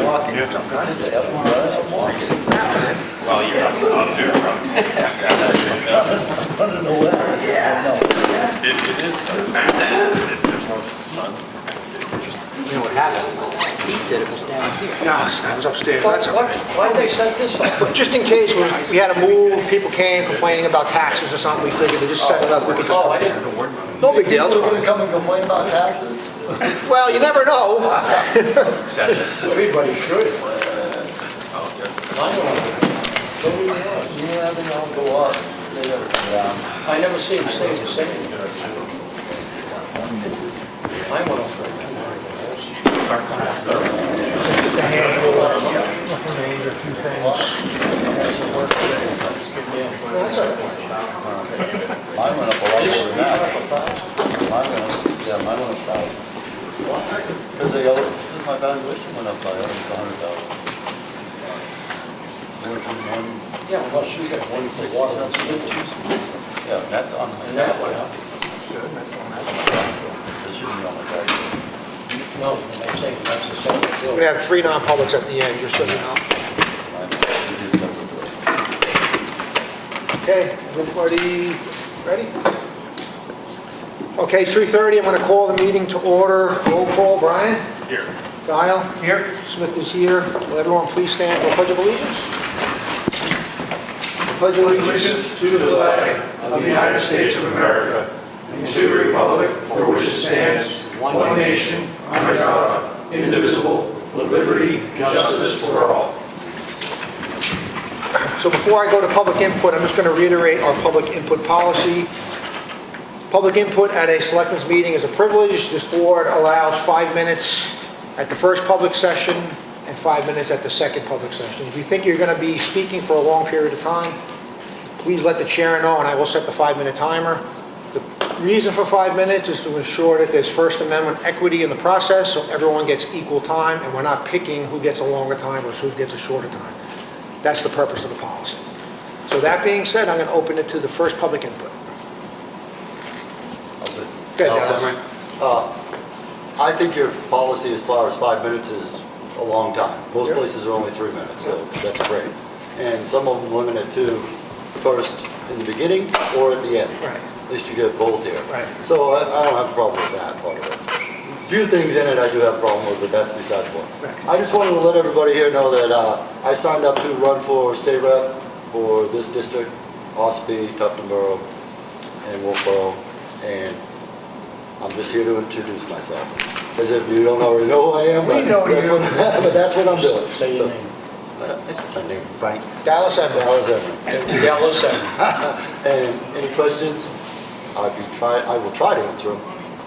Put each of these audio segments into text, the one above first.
walking. Yeah. Well, you're not allowed to. I don't know where. Yeah. It is, if there's no sun, it's just. You know what happened? He said it was down here. No, that was upstairs. That's Why did they set this up? just in case we had to move, people came complaining about taxes or something, we figured to just set it up. We could just, Oh, I didn't. no big deal. People are It's gonna come and complain about taxes? fine. Well, you never know. Everybody should. Yeah, they all go up. They never come down. I never see him stay the same. I went up there. Just a handful of major few things. Mine went up a lot more than that. Mine went up 1,000. Because my valuation went up by almost 100,000. Went from Yeah, well, you got 160 water. something to 260. Yeah, that's on my And that's tax. what It shouldn't be on my tax. No, I'm saying that's a separate We're bill. gonna have 3 non-publics at the end, just so you know. It is separate. Okay, everybody ready? Okay, 3:30, I'm gonna call the meeting to order. Roll call, Brian? Here. Kyle? Here. Smith is here. Will everyone please stand for the Pledge of Allegiance? I pledge Allegiance to the flag of the United States of America and to the republic for which it stands, one nation, under God, indivisible, with liberty and justice for all. So before I go to public input, I'm just going to reiterate our public input policy. Public input at a selectmen's meeting is a privilege. This board allows 5 minutes at the first public session and 5 minutes at the second public session. If you think you're going to be speaking for a long period of time, please let the chair know and I will set the 5-minute timer. The reason for 5 minutes is to ensure that there's First Amendment equity in the process, so everyone gets equal time and we're not picking who gets a longer time or who gets a shorter time. That's the purpose of the policy. So that being said, I'm going to open it to the first public input. Good, Dennis. I think your policy as far as 5 minutes is a long time. Most Yep. places are only 3 minutes, so that's great. And some of them limit it to first in the beginning or at the end. Right. At least you get both here. Right. So I don't have a problem with that part of it. Few things in it I do have a problem with, but that's beside the point. Right. I just wanted to let everybody here know that I signed up to run for state rep for this district, Ossipee, Tufton Borough, and Wolfboro, and I'm just here to introduce myself. As if you don't already know who I am, but, but that's what I'm doing. Say your So, name. I said my name, Frank. Dallas Edmond. Dallas Everett. Dallas and And any questions, I will try to answer them,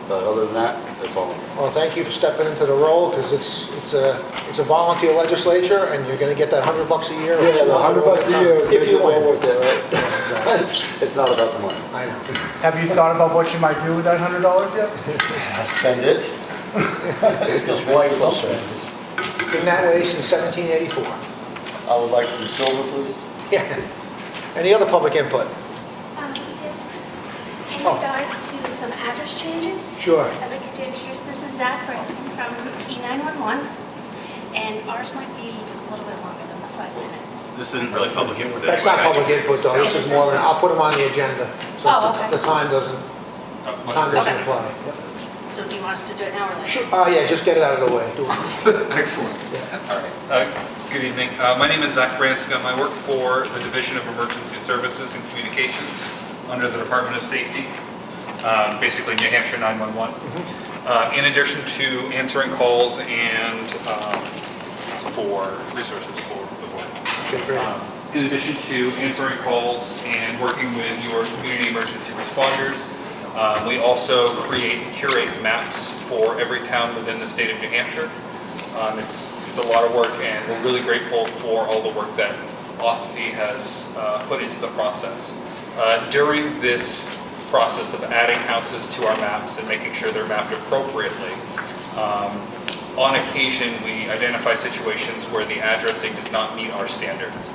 but other than that, that's all. Well, thank you for stepping into the role because it's a volunteer legislature and you're going to get that $100 a year. Yeah, the $100 a year If is you well win. worth it, right? It's not about the money. I know. Have you thought about what you might do with that $100 yet? I spend it. It's gonna why be you something. Been that way since 1784. I would like some silver, please. Yeah. Any other public input? We did. In Oh. regards to some address changes, Sure. I'd like to introduce, this is Zach Branscombe from E911, and ours might be a little bit longer than the 5 minutes. This isn't really public input. That's not public input though. This is more, I'll put them on the agenda. So Oh, okay. the time doesn't Okay. apply. Yep. So do you want us to do it now or later? Sure. Yeah, just get it out of the way. Do it. Excellent. All right. Good evening. My name is Zach Branscombe. I work for the Division of Emergency Services and Communications under the Department of Safety, basically New Hampshire 911. In addition to answering calls and for resources for the board. Okay, great. In addition to answering calls and working with your community emergency responders, we also create and curate maps for every town within the state of New Hampshire. It's a lot of work, and we're really grateful for all the work that Ossipee has put into the process. During this process of adding houses to our maps and making sure they're mapped appropriately, on occasion we identify situations where the addressing does not meet our standards.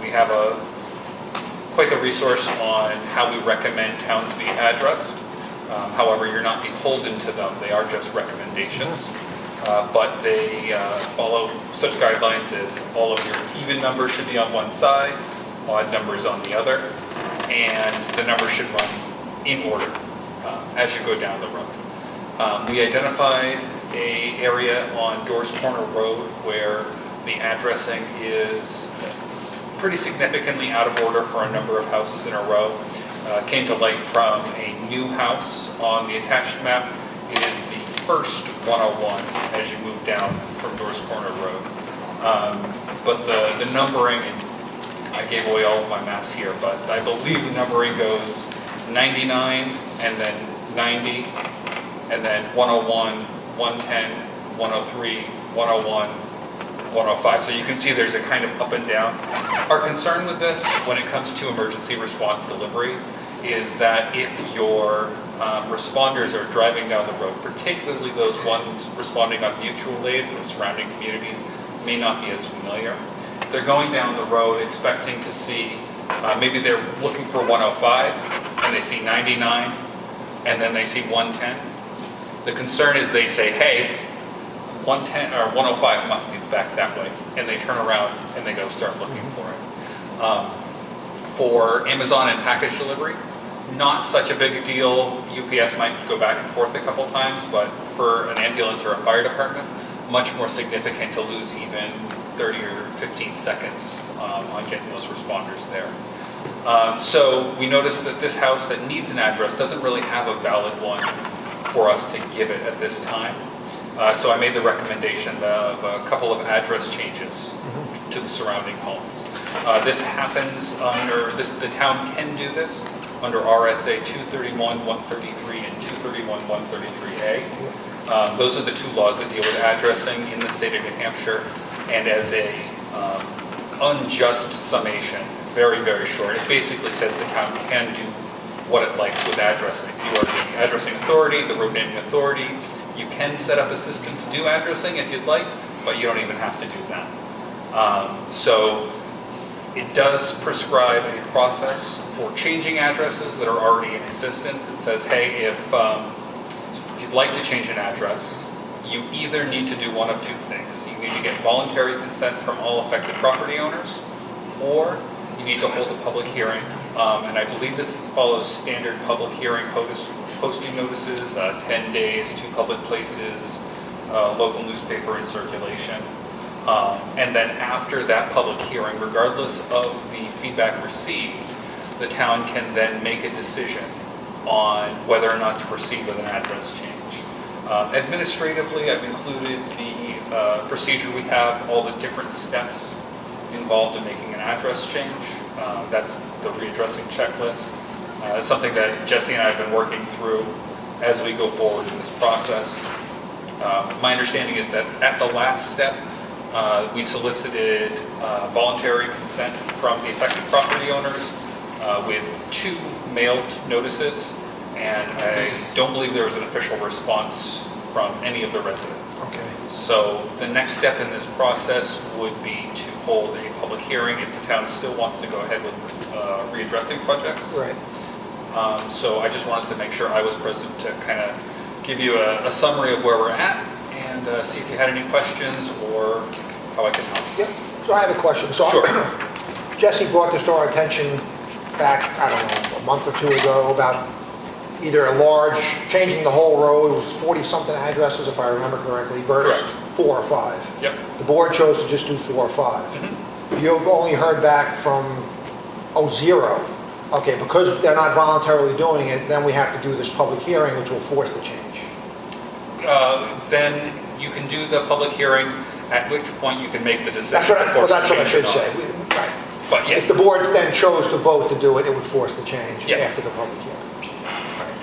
We have quite the resource on how we recommend towns be addressed. However, you're not beholden to them. They are just recommendations. but they follow such guidelines as all of your even numbers should be on one side, odd numbers on the other, and the numbers should run in order as you go down the road. We identified an area on Doors Corner Road where the addressing is pretty significantly out of order for a number of houses in a row. Came to light from a new house on the attached map. It is the first 101 as you move down from Doors Corner Road. But the numbering, and I gave away all of my maps here, but I believe the numbering goes 99 and then 90 and then 101, 110, 103, 101, 105. So you can see there's a kind of up and down. Our concern with this when it comes to emergency response delivery is that if your responders are driving down the road, particularly those ones responding on mutual aid from surrounding communities, may not be as familiar. If they're going down the road expecting to see, maybe they're looking for 105 and they see 99 and then they see 110. The concern is they say, hey, 110 or 105 must be back that way, and they turn around and they go start looking for it. For Amazon and package delivery, not such a big deal. UPS might go back and forth a couple times, but for an ambulance or a fire department, much more significant to lose even 30 or 15 seconds on getting those responders there. So we noticed that this house that needs an address doesn't really have a valid one for us to give it at this time. So I made the recommendation of a couple of address changes to the surrounding homes. This happens under, the town can do this under RSA 231-133 and 231-133A. Those are the two laws that deal with addressing in the state of New Hampshire. And as a unjust summation, very, very short, it basically says the town can do what it likes with addressing. You are the addressing authority, the road naming authority. You can set up a system to do addressing if you'd like, but you don't even have to do that. So it does prescribe a process for changing addresses that are already in existence. It says, hey, if you'd like to change an address, you either need to do one of two things. You need to get voluntary consent from all affected property owners, or you need to hold a public hearing. And I believe this follows standard public hearing posting notices, 10 days, 2 public places, local newspaper in circulation. And then after that public hearing, regardless of the feedback received, the town can then make a decision on whether or not to proceed with an address change. Administratively, I've included the procedure we have, all the different steps involved in making an address change. That's the readdressing checklist. It's something that Jesse and I have been working through as we go forward in this process. My understanding is that at the last step, we solicited voluntary consent from the affected property owners with 2 mailed notices, and I don't believe there was an official response from any of the residents. Okay. So the next step in this process would be to hold a public hearing if the town still wants to go ahead with readdressing projects. Right. So I just wanted to make sure I was present to kind of give you a summary of where we're at and see if you had any questions or how I can help. Yep. So I have a question. So Sure. Jesse brought this to our attention back, I don't know, a month or 2 ago about either a large, changing the whole road, it was 40-something addresses if I remember correctly, versus Correct. 4 or 5. Yep. The board chose to just do 4 or 5. You've only heard back from, 0. Okay, because they're not voluntarily doing it, then we have to do this public hearing, which will force the change. Then you can do the public hearing, at which point you can make the decision. That's what to force the I change should or not. say. Right. But If yes, the board then chose to vote to do it, it would force the change Yeah. after the public hearing. Right.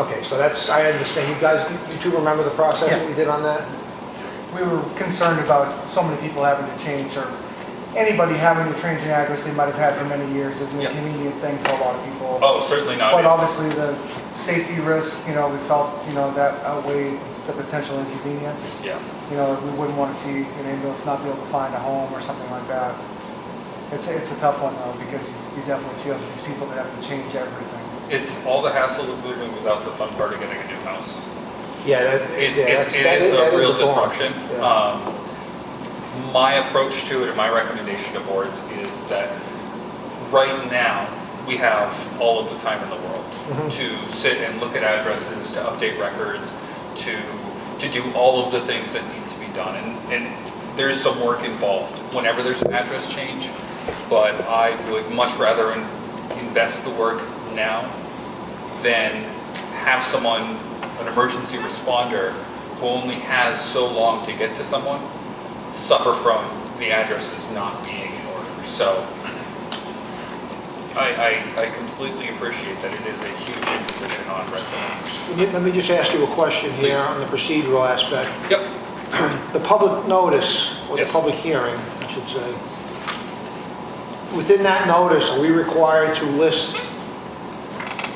Okay, so that's, I understand. You guys, you two remember the process that we did on that? We were concerned about so many people having to change, or anybody having to change an address they might have had for many years is an Yeah. inconvenient thing for a lot of people. oh, certainly not. But It's- obviously the safety risk, we felt, that outweighed the potential inconvenience. Yeah. We wouldn't want to see an ambulance not be able to find a home or something like that. It's a tough one though, because you definitely feel for these people that have to change everything. It's all the hassle of moving without the fun part of getting a new house. Yeah, that, It's, yeah, it's, that's- it that is a real thorn. disruption. Yeah. My approach to it, and my recommendation to boards is that right now, we have all of the time in the world to sit and look at addresses, to update records, to do all of the things that need to be done. And there's some work involved whenever there's an address change, but I would much rather invest the work now than have someone, an emergency responder, who only has so long to get to someone, suffer from the addresses not being in order. So I completely appreciate that it is a huge imposition on residents. Let me just ask you a question here Please. on the procedural aspect. Yep. The public notice, or the Yes. public hearing, I should say, within that notice, are we required to list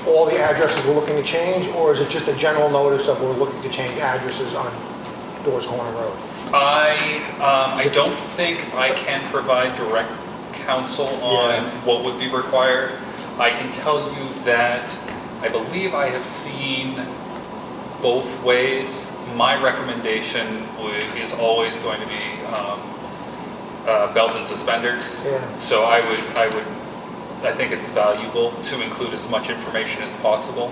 all the addresses we're looking to change, or is it just a general notice of we're looking to change addresses on Doors Corner Road? I don't think I can provide direct counsel on Yeah. what would be required. I can tell you that I believe I have seen both ways. My recommendation is always going to be belt and suspenders. Yeah. So I think it's valuable to include as much information as possible.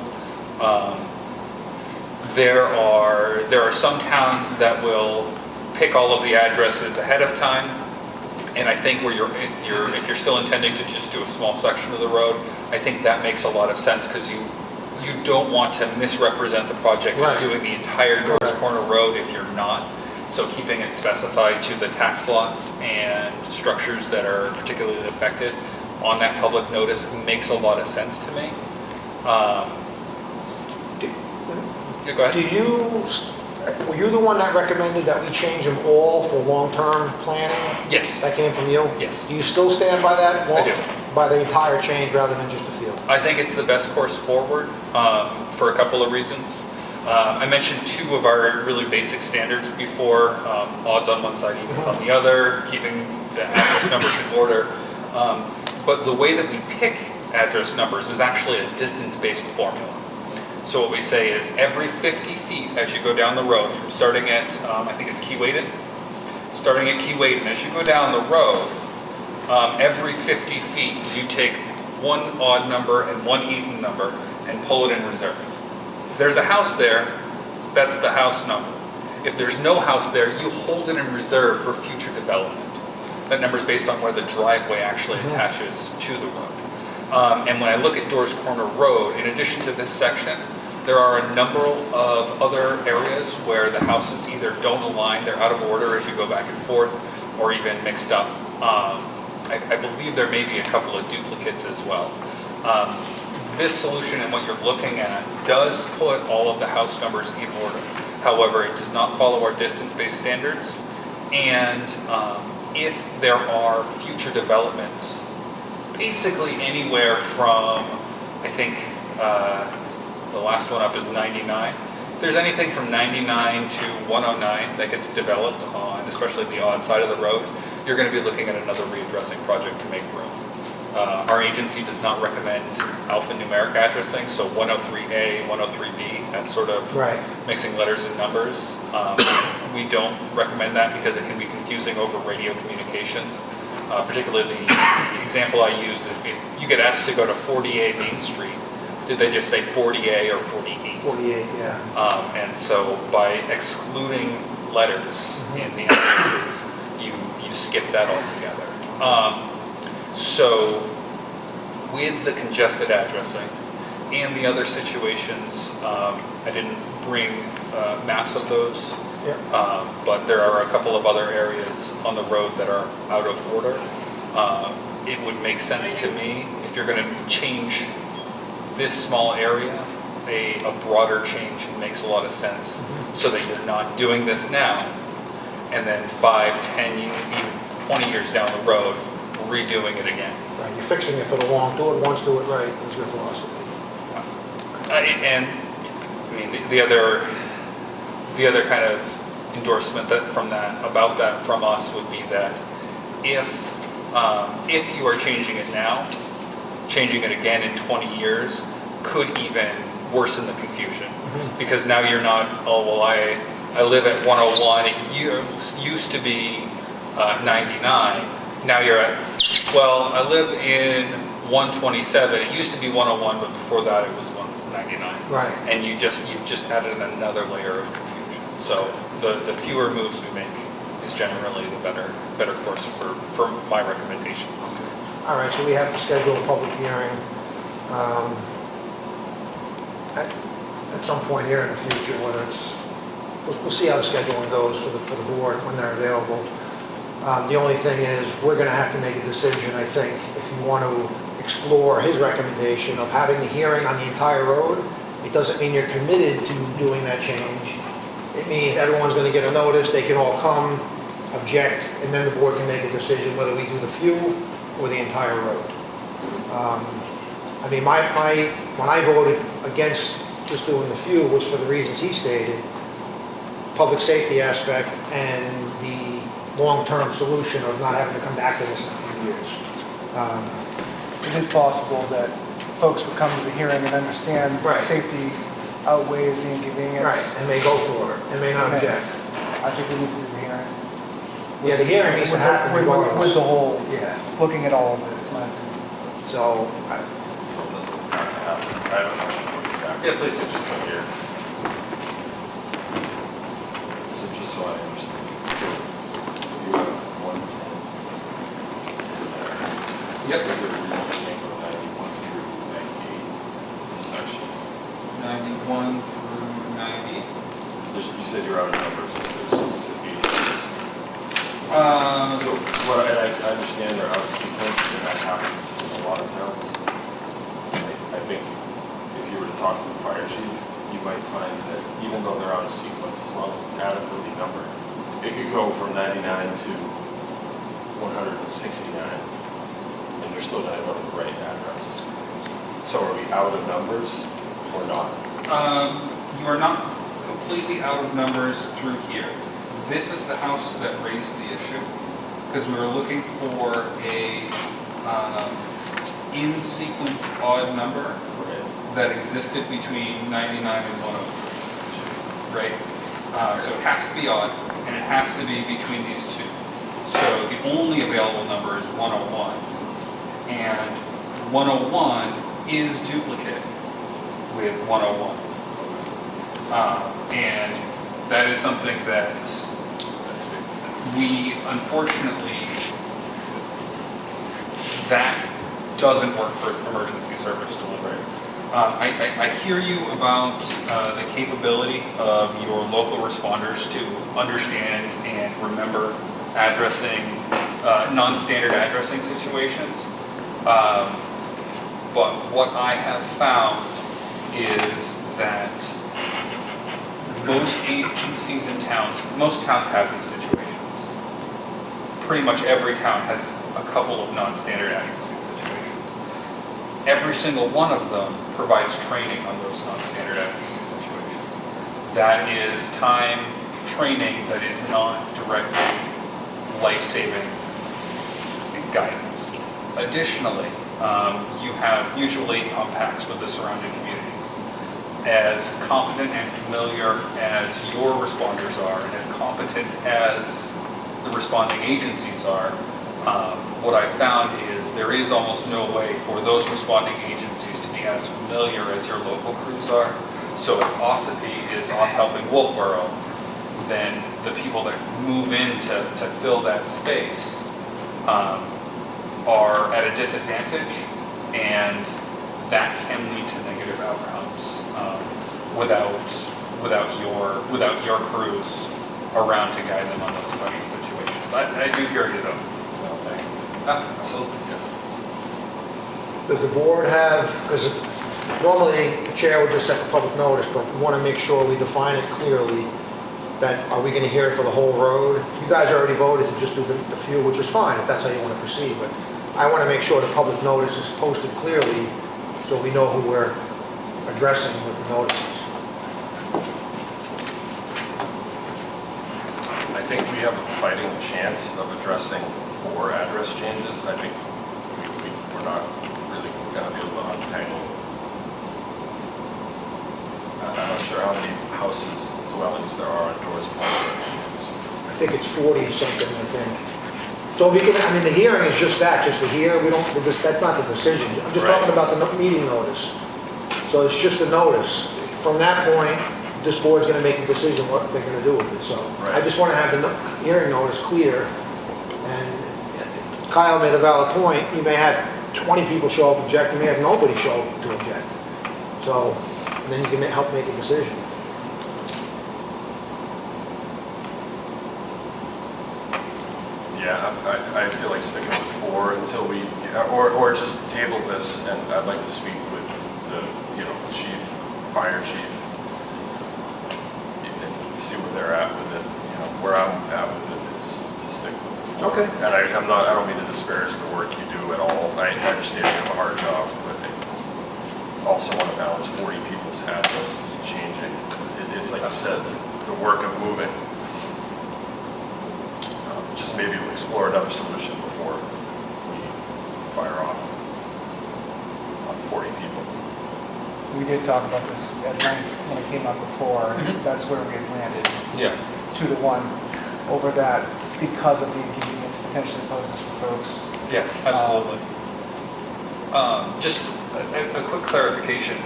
There are some towns that will pick all of the addresses ahead of time, and I think if you're still intending to just do a small section of the road, I think that makes a lot of sense, because you don't want to misrepresent the project Right. as doing the entire Doors Correct. Corner Road if you're not. So keeping it specified to the tax lots and structures that are particularly affected on that public notice makes a lot of sense to me. Yeah, go ahead. Were you the one that recommended that we change them all for long-term planning? Yes, That came from you? Yes. Do you still stand by that? I do. By the entire change rather than just a few? I think it's the best course forward for a couple of reasons. I mentioned two of our really basic standards before, odds on one side, evens on the other, keeping the address numbers in order. But the way that we pick address numbers is actually a distance-based formula. So what we say is every 50 feet as you go down the road, from starting at, I think it's Keewaydon, starting at Keewaydon, as you go down the road, every 50 feet you take one odd number and one even number and pull it in reserve. If there's a house there, that's the house number. If there's no house there, you hold it in reserve for future development. That number is based on where the driveway actually attaches to the road. And when I look at Doors Corner Road, in addition to this section, there are a number of other areas where the houses either don't align, they're out of order as you go back and forth, or even mixed up. I believe there may be a couple of duplicates as well. This solution and what you're looking at does put all of the house numbers in order. However, it does not follow our distance-based standards. And if there are future developments, basically anywhere from, I think, the last one up is 99. If there's anything from 99 to 109 that gets developed on, especially the odd side of the road, you're going to be looking at another readdressing project to make room. Our agency does not recommend alphanumeric addressing, so 103A, 103B, that's sort of Right. mixing letters and numbers. We don't recommend that because it can be confusing over radio communications. Particularly the example I use, if you get asked to go to 40A Main Street, did they just say 40A or 48? 48, yeah. And so by excluding letters in the addresses, you skip that altogether. So with the congested addressing and the other situations, I didn't bring maps of those, Yeah. but there are a couple of other areas on the road that are out of order. It would make sense to me, if you're going to change this small area, a broader change makes a lot of sense, so that you're not doing this now, and then 5, 10, even 20 years down the road, redoing it again. Right, you're fixing it for the long, do it once, do it right, is your philosophy. And I mean, the other kind of endorsement about that from us would be that if you are changing it now, changing it again in 20 years could even worsen the confusion. Because now you're not, oh, well, I live at 101, it used to be 99, now you're at, well, I live in 127, it used to be 101, but before that it was 199. Right. And you've just added another layer of confusion. So the fewer moves we make is generally the better course for my recommendations. All right, so we have to schedule a public hearing at some point here in the future, whether it's, we'll see how the scheduling goes for the board when they're available. The only thing is, we're gonna have to make a decision, I think, if you want to explore his recommendation of having the hearing on the entire road. It doesn't mean you're committed to doing that change. It means everyone's gonna get a notice, they can all come, object, and then the board can make a decision whether we do the few or the entire road. I mean, when I voted against just doing the few was for the reasons he stated, public safety aspect and the long-term solution of not having to come back to this in a few years. It is possible that folks would come to the hearing and understand Right. safety outweighs the inconvenience. Right, and may go for it, and may not Okay. object. I think we need to do the hearing. Yeah, the hearing needs to happen With regardless. the whole, Yeah, looking at all of it, it's my opinion. so, It doesn't have to happen. I have a question for you, Zach. Yeah, please. Just come here. So just so I understand, so you have 110. Yep. Is there a reason you can't go 91 through 98 section? 91 through 90. You said you're out of numbers, but there's 80. So what I understand they're out of sequence, and that happens in a lot of towns. I think if you were to talk to the fire chief, you might find that even though they're out of sequence, as long as it's adequately numbered, it could go from 99 to 169, and you're still going to go to the right address. So are we out of numbers or not? You are not completely out of numbers through here. This is the house that raised the issue, because we were looking for a in-sequence odd number that existed between 99 and 103, right? So it has to be odd, and it has to be between these two. So the only available number is 101, and 101 is duplicate with 101. And that is something that we, unfortunately, that doesn't work for emergency service delivery. I hear you about the capability of your local responders to understand and remember addressing, non-standard addressing situations. But what I have found is that most agencies in towns, most towns have these situations. Pretty much every town has a couple of non-standard addressing situations. Every single one of them provides training on those non-standard addressing situations. That is time training that is not directly life-saving guidance. Additionally, you have mutual aid compacts with the surrounding communities. As competent and familiar as your responders are, and as competent as the responding agencies are, what I found is there is almost no way for those responding agencies to be as familiar as your local crews are. So if Ossipee is off helping Wolfboro, then the people that move in to fill that space are at a disadvantage, and that can lead to negative outcomes without your crews around to guide them on those special situations. I do hear you though. No, thank you. Absolutely. Does the board have, because normally the chair would just set the public notice, but we want to make sure we define it clearly that, are we going to hear it for the whole road? You guys already voted to just do the few, which is fine if that's how you want to proceed, but I want to make sure the public notice is posted clearly so we know who we're addressing with the notices. I think we have a fighting chance of addressing 4 address changes. I think we're not really going to be able to untangle. I don't not sure how many houses, dwellings there are on Doors Point. I think it's 40 something, I think. So we can, I mean, the hearing is just that, just to hear, that's not the decision. I'm just Right. talking about the meeting notice. So it's just a notice. From that point, this board's gonna make a decision what they're gonna do with it, so. I Right. just wanna have the hearing notice clear, and Kyle made a valid point, you may have 20 people show up object, you may have nobody show up to object. So, then you can help make a decision. Yeah, I feel like sticking with 4 until we, or just table this, and I'd like to speak with the, chief, fire chief, and see where they're at with it. Where I'm at with it is to stick with the 4. Okay. And I don't mean to disparage the work you do at all. I understand you have a hard job, but I also want to balance 40 people's happiness is changing. It's like you said, the work of moving. Just maybe explore another solution before we fire off on 40 people. We did talk about this at length when it came up before. That's where we had landed, Yeah. 2-1 over that because of the inconvenience potentially poses for folks. Yeah, absolutely. Just a quick clarification.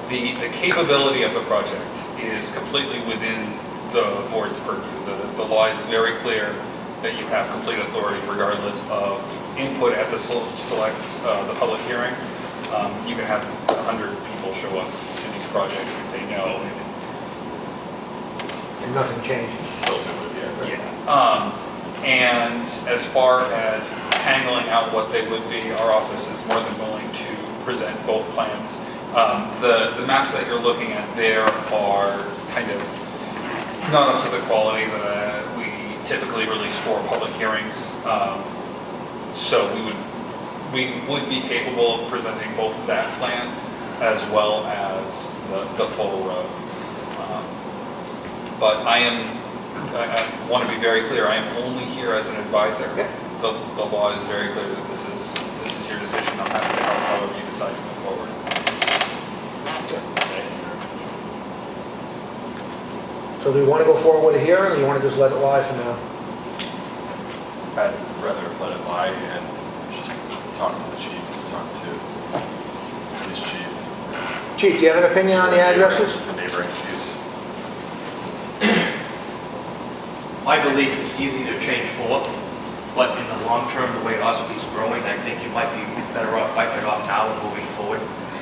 The capability of the project is completely within the board's purview. The law is very clear that you have complete authority regardless of input at the the public hearing. You can have 100 people show up to these projects and say no. And nothing changes. Still do it, yeah. Yeah. And as far as handling out what they would be, our office is more than willing to present both plans. The maps that you're looking at there are kind of not up to the quality that we typically release for public hearings. So we would be capable of presenting both that plan as well as the full road. But I want to be very clear, I am only here as an advisor. Yeah. The law is very clear that this is your decision. I'm happy to help however you decide to move forward. So do you want to go forward with a hearing, or you want to just let it lie for now? I'd rather let it lie and just talk to the chief, talk to his chief. Chief, do you have an opinion on the addresses? The neighboring chiefs. My belief is easy to change for, but in the long term, the way Ossepee's growing, I think you might be better off biting it off now and moving forward,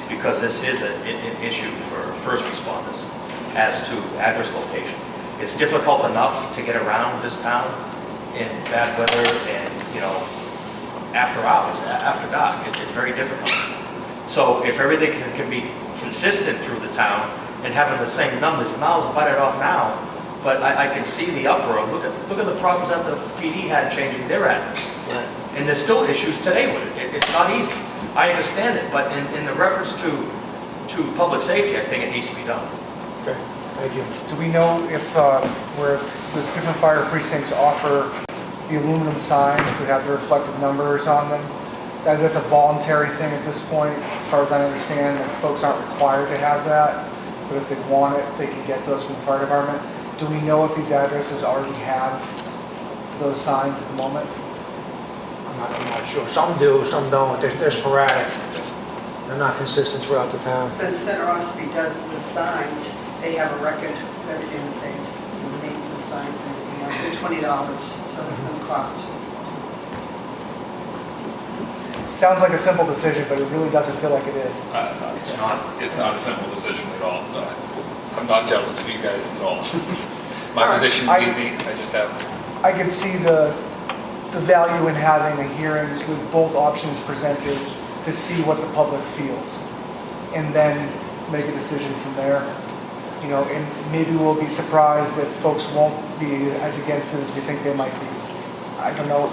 because this is an issue for first responders as to address locations. It's difficult enough to get around this town in bad weather and, after hours, after dark. It's very difficult. So if everything can be consistent through the town and having the same numbers, you might as well bite it off now. But I can see the uproar. Look at the problems that the PD had changing their address. Right. And there's still issues today with it. It's not easy. I understand it, but in the reference to public safety, I think it needs to be done. Okay, thank you. Do we know if where the different fire precincts offer the aluminum signs that have the reflective numbers on them? That's a voluntary thing at this point, as far as I understand, that folks aren't required to have that, but if they want it, they can get those from the fire department. Do we know if these addresses already have those signs at the moment? I'm not sure. Some do, some don't. They're sporadic. They're not consistent throughout the town. Since Center Ossipee does the signs, they have a record of everything that they've made for the signs and everything else. They're $20, so it's going to cost. Sounds like a simple decision, but it really doesn't feel like it is. It's not. It's not a simple decision at all. I'm not jealous of you guys at all. My All right. position's easy. I just have. I could see the value in having a hearing with both options presented to see what the public feels, and then make a decision from there. And maybe we'll be surprised that folks won't be as against it as we think they might be. I don't know.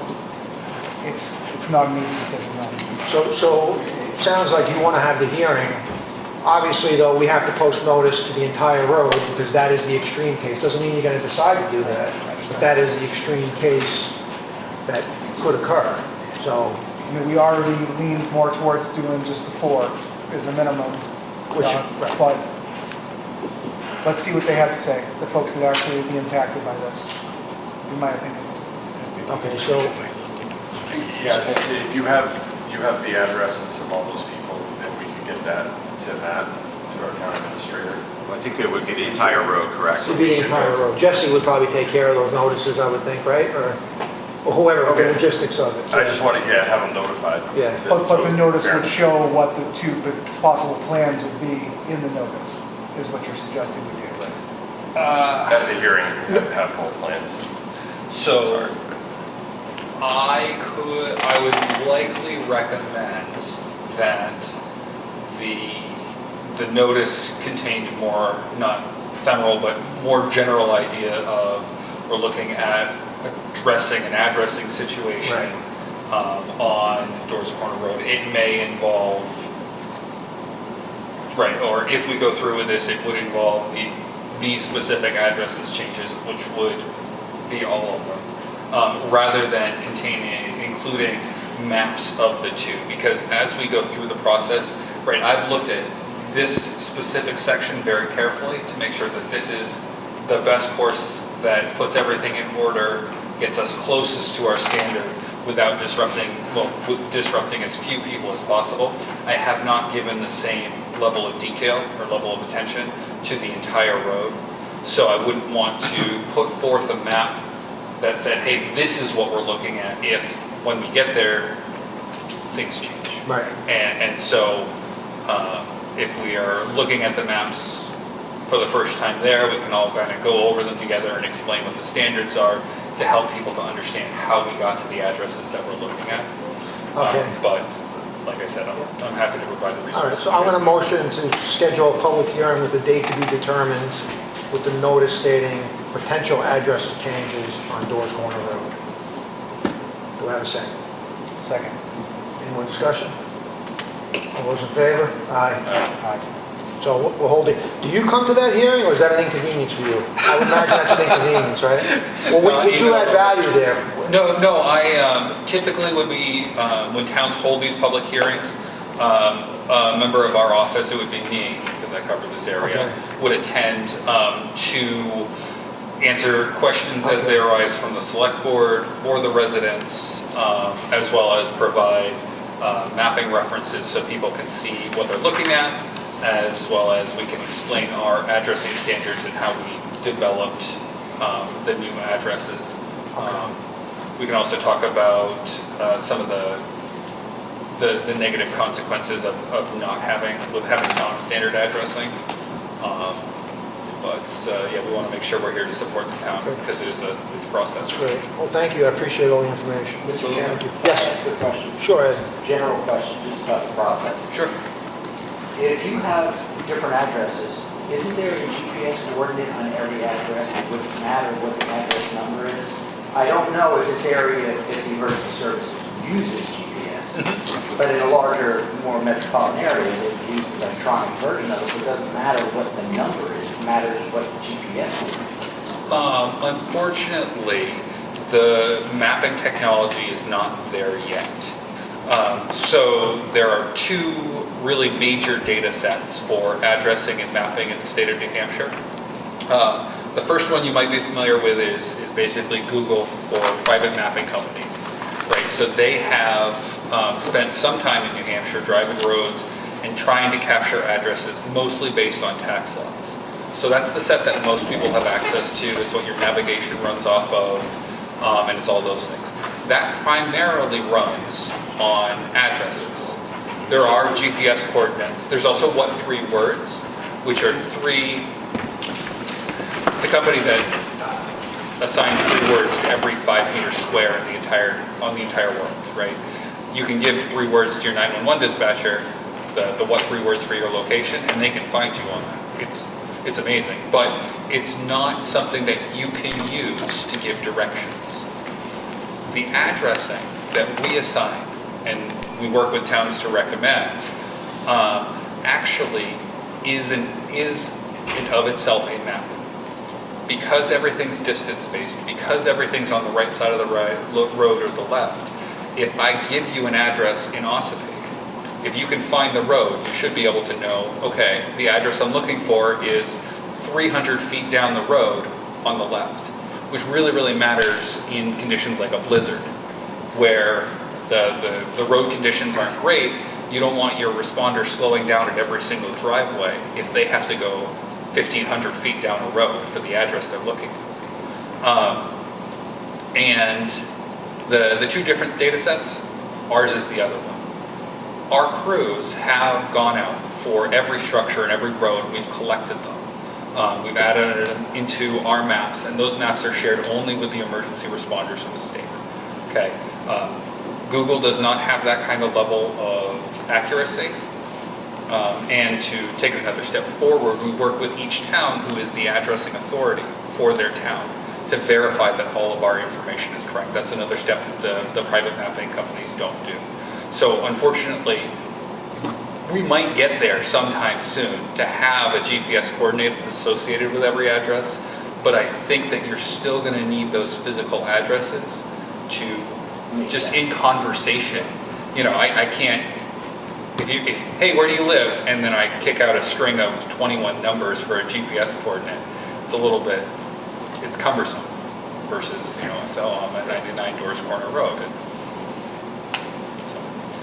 It's not an easy decision, no. So it sounds like you want to have the hearing. Obviously, though, we have to post notice to the entire road because that is the extreme case. Doesn't mean you're going to decide to do that, but that is the extreme case that could occur. So, I mean, we already leaned more towards doing just the 4 as a minimum. Which- But let's see what they have to say, the folks that actually will be impacted by this, in my opinion. Okay, so, Yeah, I was gonna say, if you have the addresses of all those people, then we could get that to our town administrator. I think it would be the entire road, correct? this would be the entire road. Jesse would probably take care of those notices, I would think, right? Or whoever, the Okay. logistics of it. I just want to, have them notified. Yeah. But the notice Fair. would show what the two possible plans would be in the notice, is what you're suggesting we do. At the hearing, have both plans. So Sorry. I would likely recommend that the notice contained more, not ephemeral, but more general idea of, we're looking at addressing an addressing situation Right. on Doors Corner Road. It may involve, right, or if we go through with this, it would involve these specific addresses changes, which would be all of them, rather than including maps of the two. Because as we go through the process, right, I've looked at this specific section very carefully to make sure that this is the best course that puts everything in order, gets us closest to our standard without disrupting as few people as possible. I have not given the same level of detail or level of attention to the entire road. So I wouldn't want to put forth a map that said, hey, this is what we're looking at if, when we get there, things change. Right. And so if we are looking at the maps for the first time there, we can all kind of go over them together and explain what the standards are to help people to understand how we got to the addresses that we're looking at. Okay. But like I said, I'm happy to provide the All right, resources. so I'm going to motion to schedule a public hearing with a date to be determined with the notice stating potential address changes on Doors Corner Road. Do I have a second? Second. Any more discussion? All those in favor? Aye. Aye. So we'll hold it. Do you come to that hearing, or is that an inconvenience for you? I would imagine that's an inconvenience, right? Well, would you add value there? No, I typically when towns hold these public hearings, a member of our office, it would be me, because I cover this area, Okay. would attend to answer questions as they arise from the select board or the residents, as well as provide mapping references so people can see what they're looking at, as well as we can explain our addressing standards and how we developed the new addresses. We can also talk about some of the negative consequences of having non-standard addressing. Yeah, we want to make sure we're here to support the town because it's a process. Great. Well, thank you. I appreciate all the information. Mr. Chairman, Thank you. can I Yes. ask a question? Sure, Ed. General question, just about the process. Sure. If you have different addresses, isn't there a GPS coordinate on every address? It wouldn't matter what the address number is. I don't know if this area, if the emergency services uses GPS, but in a larger, more metropolitan area, they use the electronic version of it, so it doesn't matter what the number is, it matters what the GPS coordinate is. Unfortunately, the mapping technology is not there yet. So there are two really major data sets for addressing and mapping in the state of New Hampshire. The first one you might be familiar with is basically Google or private mapping companies, right? So they have spent some time in New Hampshire driving roads and trying to capture addresses mostly based on tax lots. So that's the set that most people have access to. It's what your navigation runs off of, and it's all those things. That primarily runs on addresses. There are GPS coordinates. There's also what 3 words, which are it's a company that assigns 3 words to every 5-meter square in on the entire world, right? You can give 3 words to your 911 dispatcher, the what 3 words for your location, and they can find you on that. It's amazing, but it's not something that you can use to give directions. The addressing that we assign and we work with towns to recommend actually is in of itself a map. Because everything's distance-based, because everything's on the right side of the road or the left, if I give you an address in Ossipee, if you can find the road, you should be able to know, okay, the address I'm looking for is 300 feet down the road on the left, which really matters in conditions like a blizzard, where the road conditions aren't great. You don't want your responders slowing down at every single driveway if they have to go 1,500 feet down a road for the address they're looking for. And the two different data sets, ours is the other one. Our crews have gone out for every structure and every road, we've collected them. We've added them into our maps, and those maps are shared only with the emergency responders in the state. Okay. Google does not have that kind of level of accuracy. And to take it another step forward, we work with each town who is the addressing authority for their town to verify that all of our information is correct. That's another step that the private mapping companies don't do. So unfortunately, we might get there sometime soon to have a GPS coordinate associated with every address, but I think that you're still going to need those physical addresses to just in conversation. You know, I can't, if hey, where do you live? And then I kick out a string of 21 numbers for a GPS coordinate. It's a little bit, it's cumbersome versus, you know, I'm at 99 Doors Corner Road.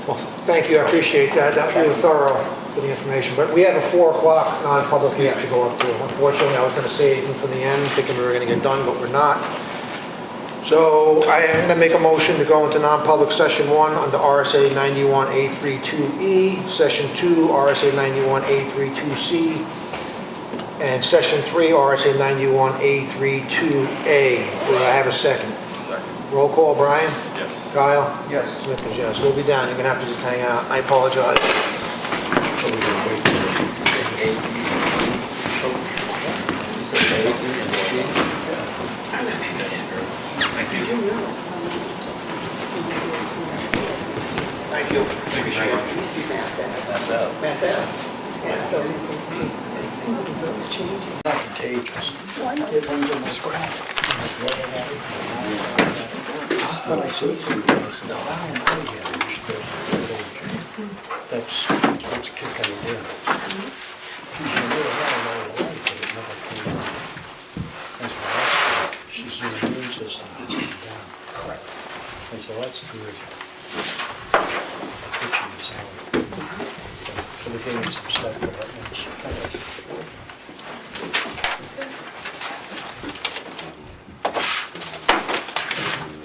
Well, thank you, I appreciate that. That was really thorough for the information. But we have a 4 o'clock non-public we have to go up to. Unfortunately, I was going to save it for the end, thinking we were going to get done, but we're not. So I am going to make a motion to go into non-public session 1 under RSA 91A32E, session 2 RSA 91A32C, and session 3 RSA 91A32A. Do I have a second? Second. Roll call, Brian? Yes. Kyle? Yes. Smith is yes. We'll be down. You're gonna have to just hang out. I apologize. Thank you. Thank you. Used to be Mass Ave. Mass Ave. Yeah, so it seems like it's always changing. Contagious. Why not? Everyone's on the scrap. Well, I see. That's kicking it in. She's in the middle of all the life, but it never came out. That's what I said. She's in the immune system has come down. Correct. And so that's good. The kitchen is out. So we're getting some stuff for that next page.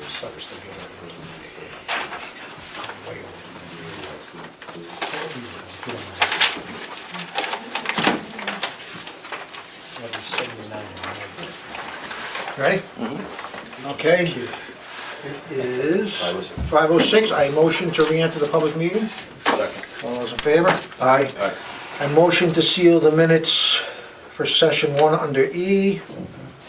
Sucks to be on way over. Ready? Okay. It is 5:06. I motion to re-enter the public meeting. Second. All those in favor? Aye. Aye. I motion to seal the minutes for session 1 under E,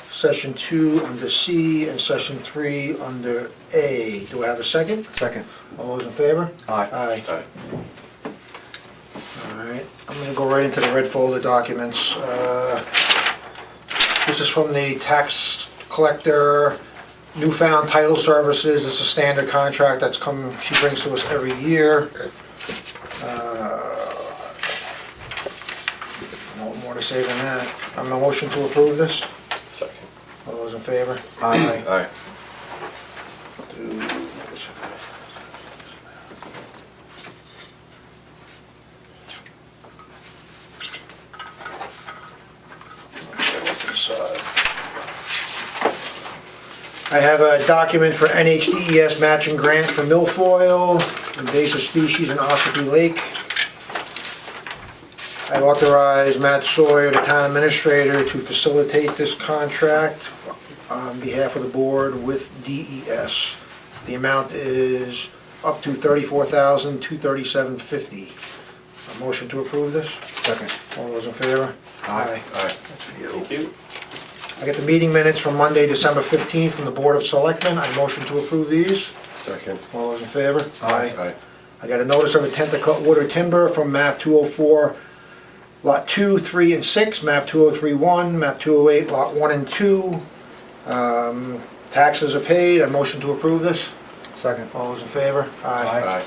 session 2 under C, and session 3 under A. Do I have a second? Second. All those in favor? Aye. Aye. Aye. All right, I'm gonna go right into the red folder documents. This is from the tax collector, Newfound Title Services. It's a standard contract that's come, she brings to us every year. No more to say than that. I'm a motion to approve this. Second. All those in favor? Aye. Aye. I have a document for NHDES matching grant for milfoil, invasive species in Ossipee Lake. I authorize Matt Sawyer, the town administrator, to facilitate this contract on behalf of the board with DES. The amount is up to $34,237.50. A motion to approve this? Second. All those in favor? Aye. Aye. That's for you. Thank you. I get the meeting minutes from Monday, December 15th from the Board of Selectmen. I motion to approve these. Second. All those in favor? Aye. I got a notice of intent to cut wood or timber from map 204, lot 2, 3, and 6, map 2031, map 208, lot 1 and 2. Taxes are paid. I motion to approve this. Second. All those in favor? Aye.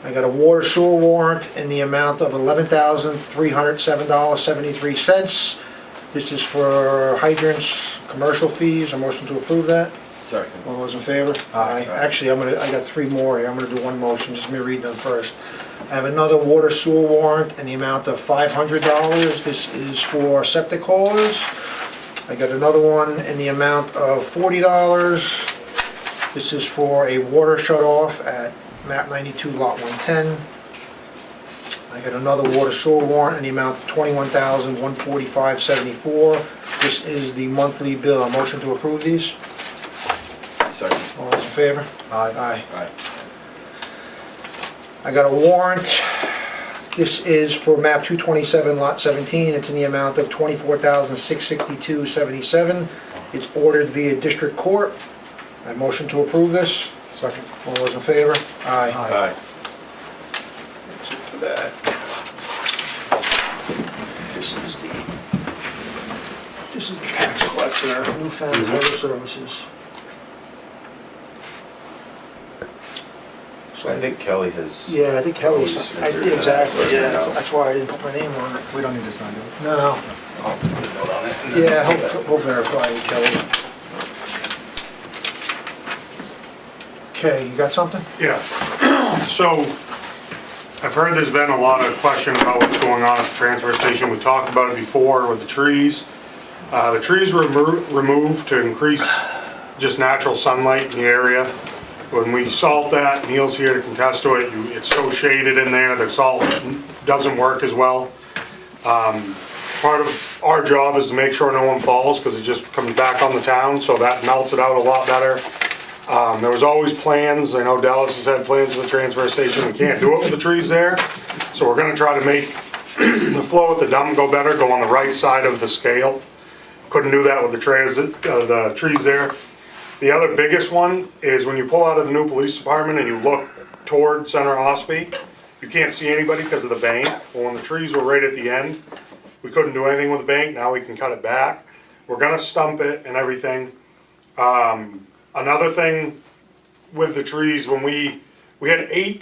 I got a water sewer warrant in the amount of $11,307.73 This is for hydrants, commercial fees. A motion to approve that. Second. All those in favor? Aye. Actually, I got three more here. I'm gonna do one motion, just let me read them first. I have another water sewer warrant in the amount of $500. This is for septic haulers. I got another one in the amount of $40. This is for a water shut-off at map 92, lot 110. I got another water sewer warrant in the amount of $21,145.74. This is the monthly bill. A motion to approve these? Second. All those in favor? Aye. Aye. I got a warrant. This is for map 227, lot 17. It's in the amount of $24,662.77. It's ordered via district court. I motion to approve this. Second. All those in favor? Aye. Aye. That's it for that. This is the tax collector, Newfound Title Services. So I think Kelly has. Yeah, I think Kelly's, I did exactly, yeah, Yeah. that's why I didn't put my name on it. We don't need to sign it. No, I'll put a note on it. yeah, he'll verify with Kelly. Okay, you got something? Yeah, so I've heard there's been a lot of question about what's going on at the transfer station. We talked about it before with the trees. The trees were removed to increase just natural sunlight in the area. When we salt that, Neil's here to contest to it, it's so shaded in there, the salt doesn't work as well. Part of our job is to make sure no one falls, because it just comes back on the town, so that melts it out a lot better. There was always plans, I know Dallas has had plans for the transfer station, we can't do it with the trees there. So we're gonna try to make the flow at the dump go better, go on the right side of the scale. Couldn't do that with the trees there. The other biggest one is when you pull out of the new police department and you look toward Center Ossipee, you can't see anybody because of the bank. Well, when the trees were right at the end, we couldn't do anything with the bank, now we can cut it back. We're gonna stump it and everything. Another thing with the trees, when we had eight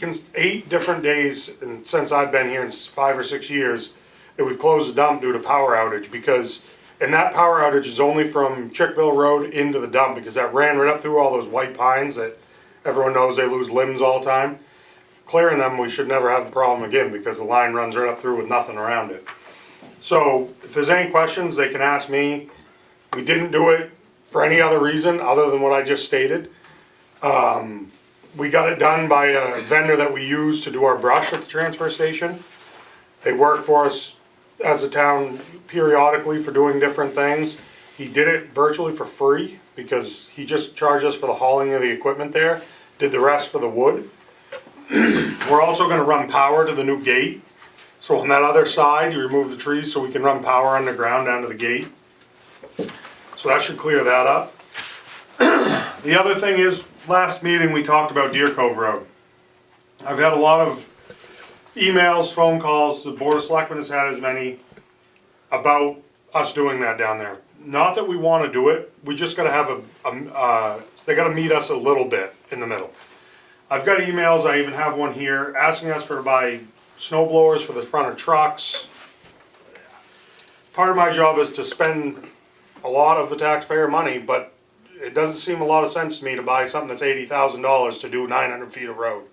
different days, and since I've been here in 5 or 6 years, that we've closed the dump due to power outage, because, and that power outage is only from Chickville Road into the dump, because that ran right up through all those white pines that everyone knows they lose limbs all the time. Clearing them, we should never have the problem again, because the line runs right up through with nothing around it. So, if there's any questions, they can ask me. We didn't do it for any other reason other than what I just stated. We got it done by a vendor that we use to do our brush at the transfer station. They work for us as a town periodically for doing different things. He did it virtually for free because he just charged us for the hauling of the equipment there, did the rest for the wood. We're also gonna run power to the new gate. So on that other side, you remove the trees so we can run power underground down to the gate. So that should clear that up. The other thing is, last meeting we talked about Deer Cove Road. I've had a lot of emails, phone calls, the Board of Selectmen has had as many about us doing that down there. Not that we want to do it, we just gotta have they gotta meet us a little bit in the middle. I've got emails, I even have one here, asking us to buy snow blowers for the front of trucks. Part of my job is to spend a lot of the taxpayer money, but it doesn't seem a lot of sense to me to buy something that's $80,000 to do 900 feet of road.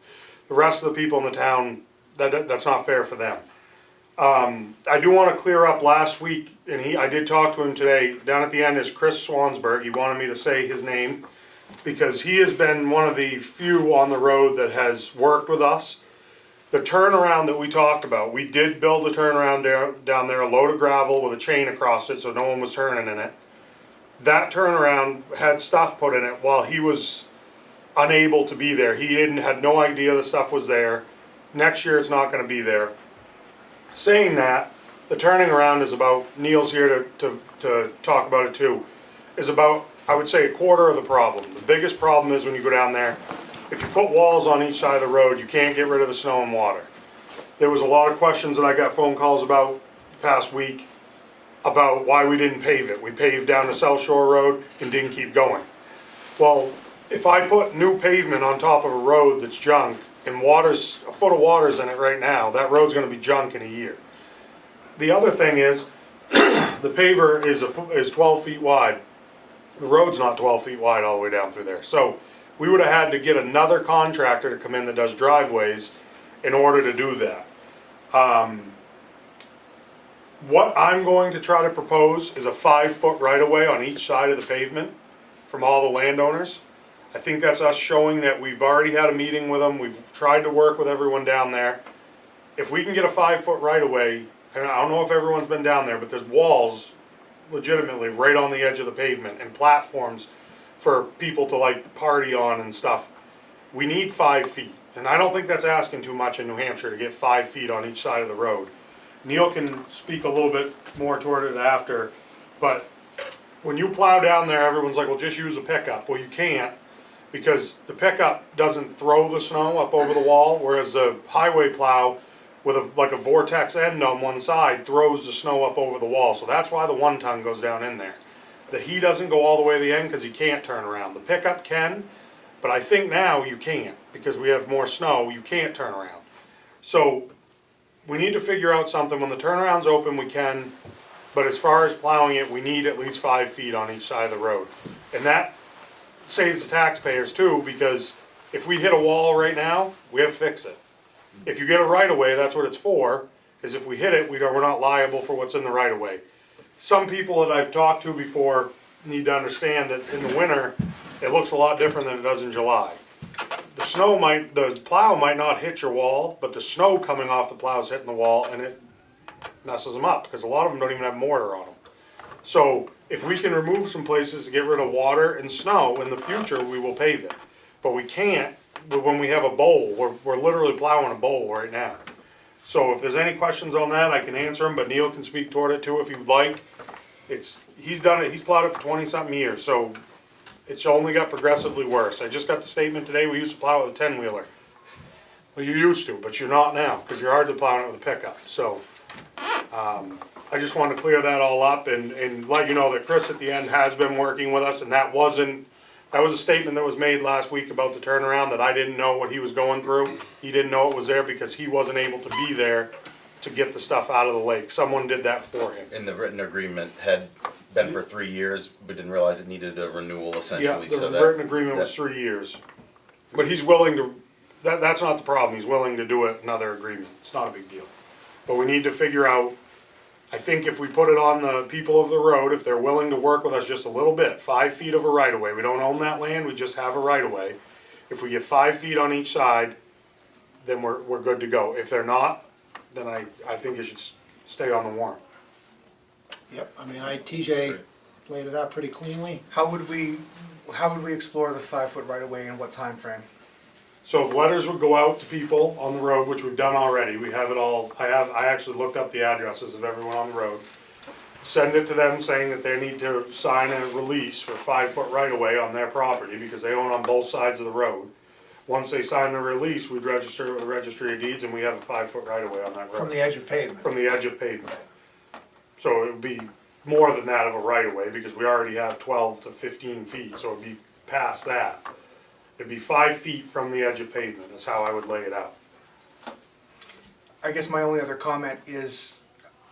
The rest of the people in the town, that's not fair for them. I do want to clear up last week, and I did talk to him today, down at the end is Chris Swansburg. He wanted me to say his name because he has been one of the few on the road that has worked with us. The turnaround that we talked about, we did build a turnaround down there, a load of gravel with a chain across it so no one was turning in it. That turnaround had stuff put in it while he was unable to be there. He had no idea the stuff was there. Next year it's not going to be there. Saying that, the turning around is about, Neil's here to talk about it too, is about, I would say, a quarter of the problem. The biggest problem is when you go down there, if you put walls on each side of the road, you can't get rid of the snow and water. There was a lot of questions that I got phone calls about the past week about why we didn't pave it. We paved down the South Shore Road and didn't keep going. Well, if I put new pavement on top of a road that's junk and a foot of water's in it right now, that road's gonna be junk in a year. The other thing is, the paver is 12 feet wide. The road's not 12 feet wide all the way down through there. So we would have had to get another contractor to come in that does driveways in order to do that. What I'm going to try to propose is a 5-foot right-of-way on each side of the pavement from all the landowners. I think that's us showing that we've already had a meeting with them, we've tried to work with everyone down there. If we can get a 5-foot right-of-way, and I don't know if everyone's been down there, but there's walls legitimately right on the edge of the pavement and platforms for people to like party on and stuff. We need 5 feet, and I don't think that's asking too much in New Hampshire to get 5 feet on each side of the road. Neil can speak a little bit more toward it after, but when you plow down there, everyone's like, well, just use a pickup. Well, you can't, because the pickup doesn't throw the snow up over the wall, whereas the highway plow with like a vortex end on one side throws the snow up over the wall. So that's why the 1-ton goes down in there. He doesn't go all the way to the end because he can't turn around. The pickup can, but I think now you can't, because we have more snow, you can't turn around. So we need to figure out something. When the turnaround's open, we can, but as far as plowing it, we need at least 5 feet on each side of the road. And that saves the taxpayers too, because if we hit a wall right now, we have to fix it. If you get a right-of-way, that's what it's for, is if we hit it, we're not liable for what's in the right-of-way. Some people that I've talked to before need to understand that in the winter, it looks a lot different than it does in July. The plow might not hit your wall, but the snow coming off the plow is hitting the wall, and it messes them up, because a lot of them don't even have mortar on them. So if we can remove some places to get rid of water and snow, in the future, we will pave it. But we can't when we have a bowl. We're literally plowing a bowl right now. So if there's any questions on that, I can answer them, but Neil can speak toward it too if he would like. He's done it, he's plowed it for 20-something years, so it's only got progressively worse. I just got the statement today, we used to plow with a 10-wheeler. Well, you used to, but you're not now, because you're hardly plowing it with a pickup. So I just wanted to clear that all up and let you know that Chris at the end has been working with us, and that was a statement that was made last week about the turnaround, that I didn't know what he was going through. He didn't know it was there because he wasn't able to be there to get the stuff out of the lake. Someone did that for him. And the written agreement had been for 3 years, we didn't realize it needed a renewal essentially. Yeah, the written agreement was 3 years. But he's willing to, that's not the problem, he's willing to do another agreement. It's not a big deal. But we need to figure out, I think if we put it on the people of the road, if they're willing to work with us just a little bit, 5 feet of a right-of-way, we don't own that land, we just have a right-of-way. If we get 5 feet on each side, then we're good to go. If they're not, then I think it should stay on the warrant. Yep, I mean, TJ laid it out pretty cleanly. How would we explore the 5-foot right-of-way and what time frame? So letters would go out to people on the road, which we've done already. We have it all, I actually looked up the addresses of everyone on the road. Send it to them saying that they need to sign a release for 5-foot right-of-way on their property because they own on both sides of the road. Once they sign the release, we'd register it with the Registry of Deeds and we have a 5-foot right-of-way on that road. From the edge of pavement. From the edge of pavement. So it would be more than that of a right-of-way because we already have 12 to 15 feet, so it would be past that. It'd be 5 feet from the edge of pavement is how I would lay it out. I guess my only other comment is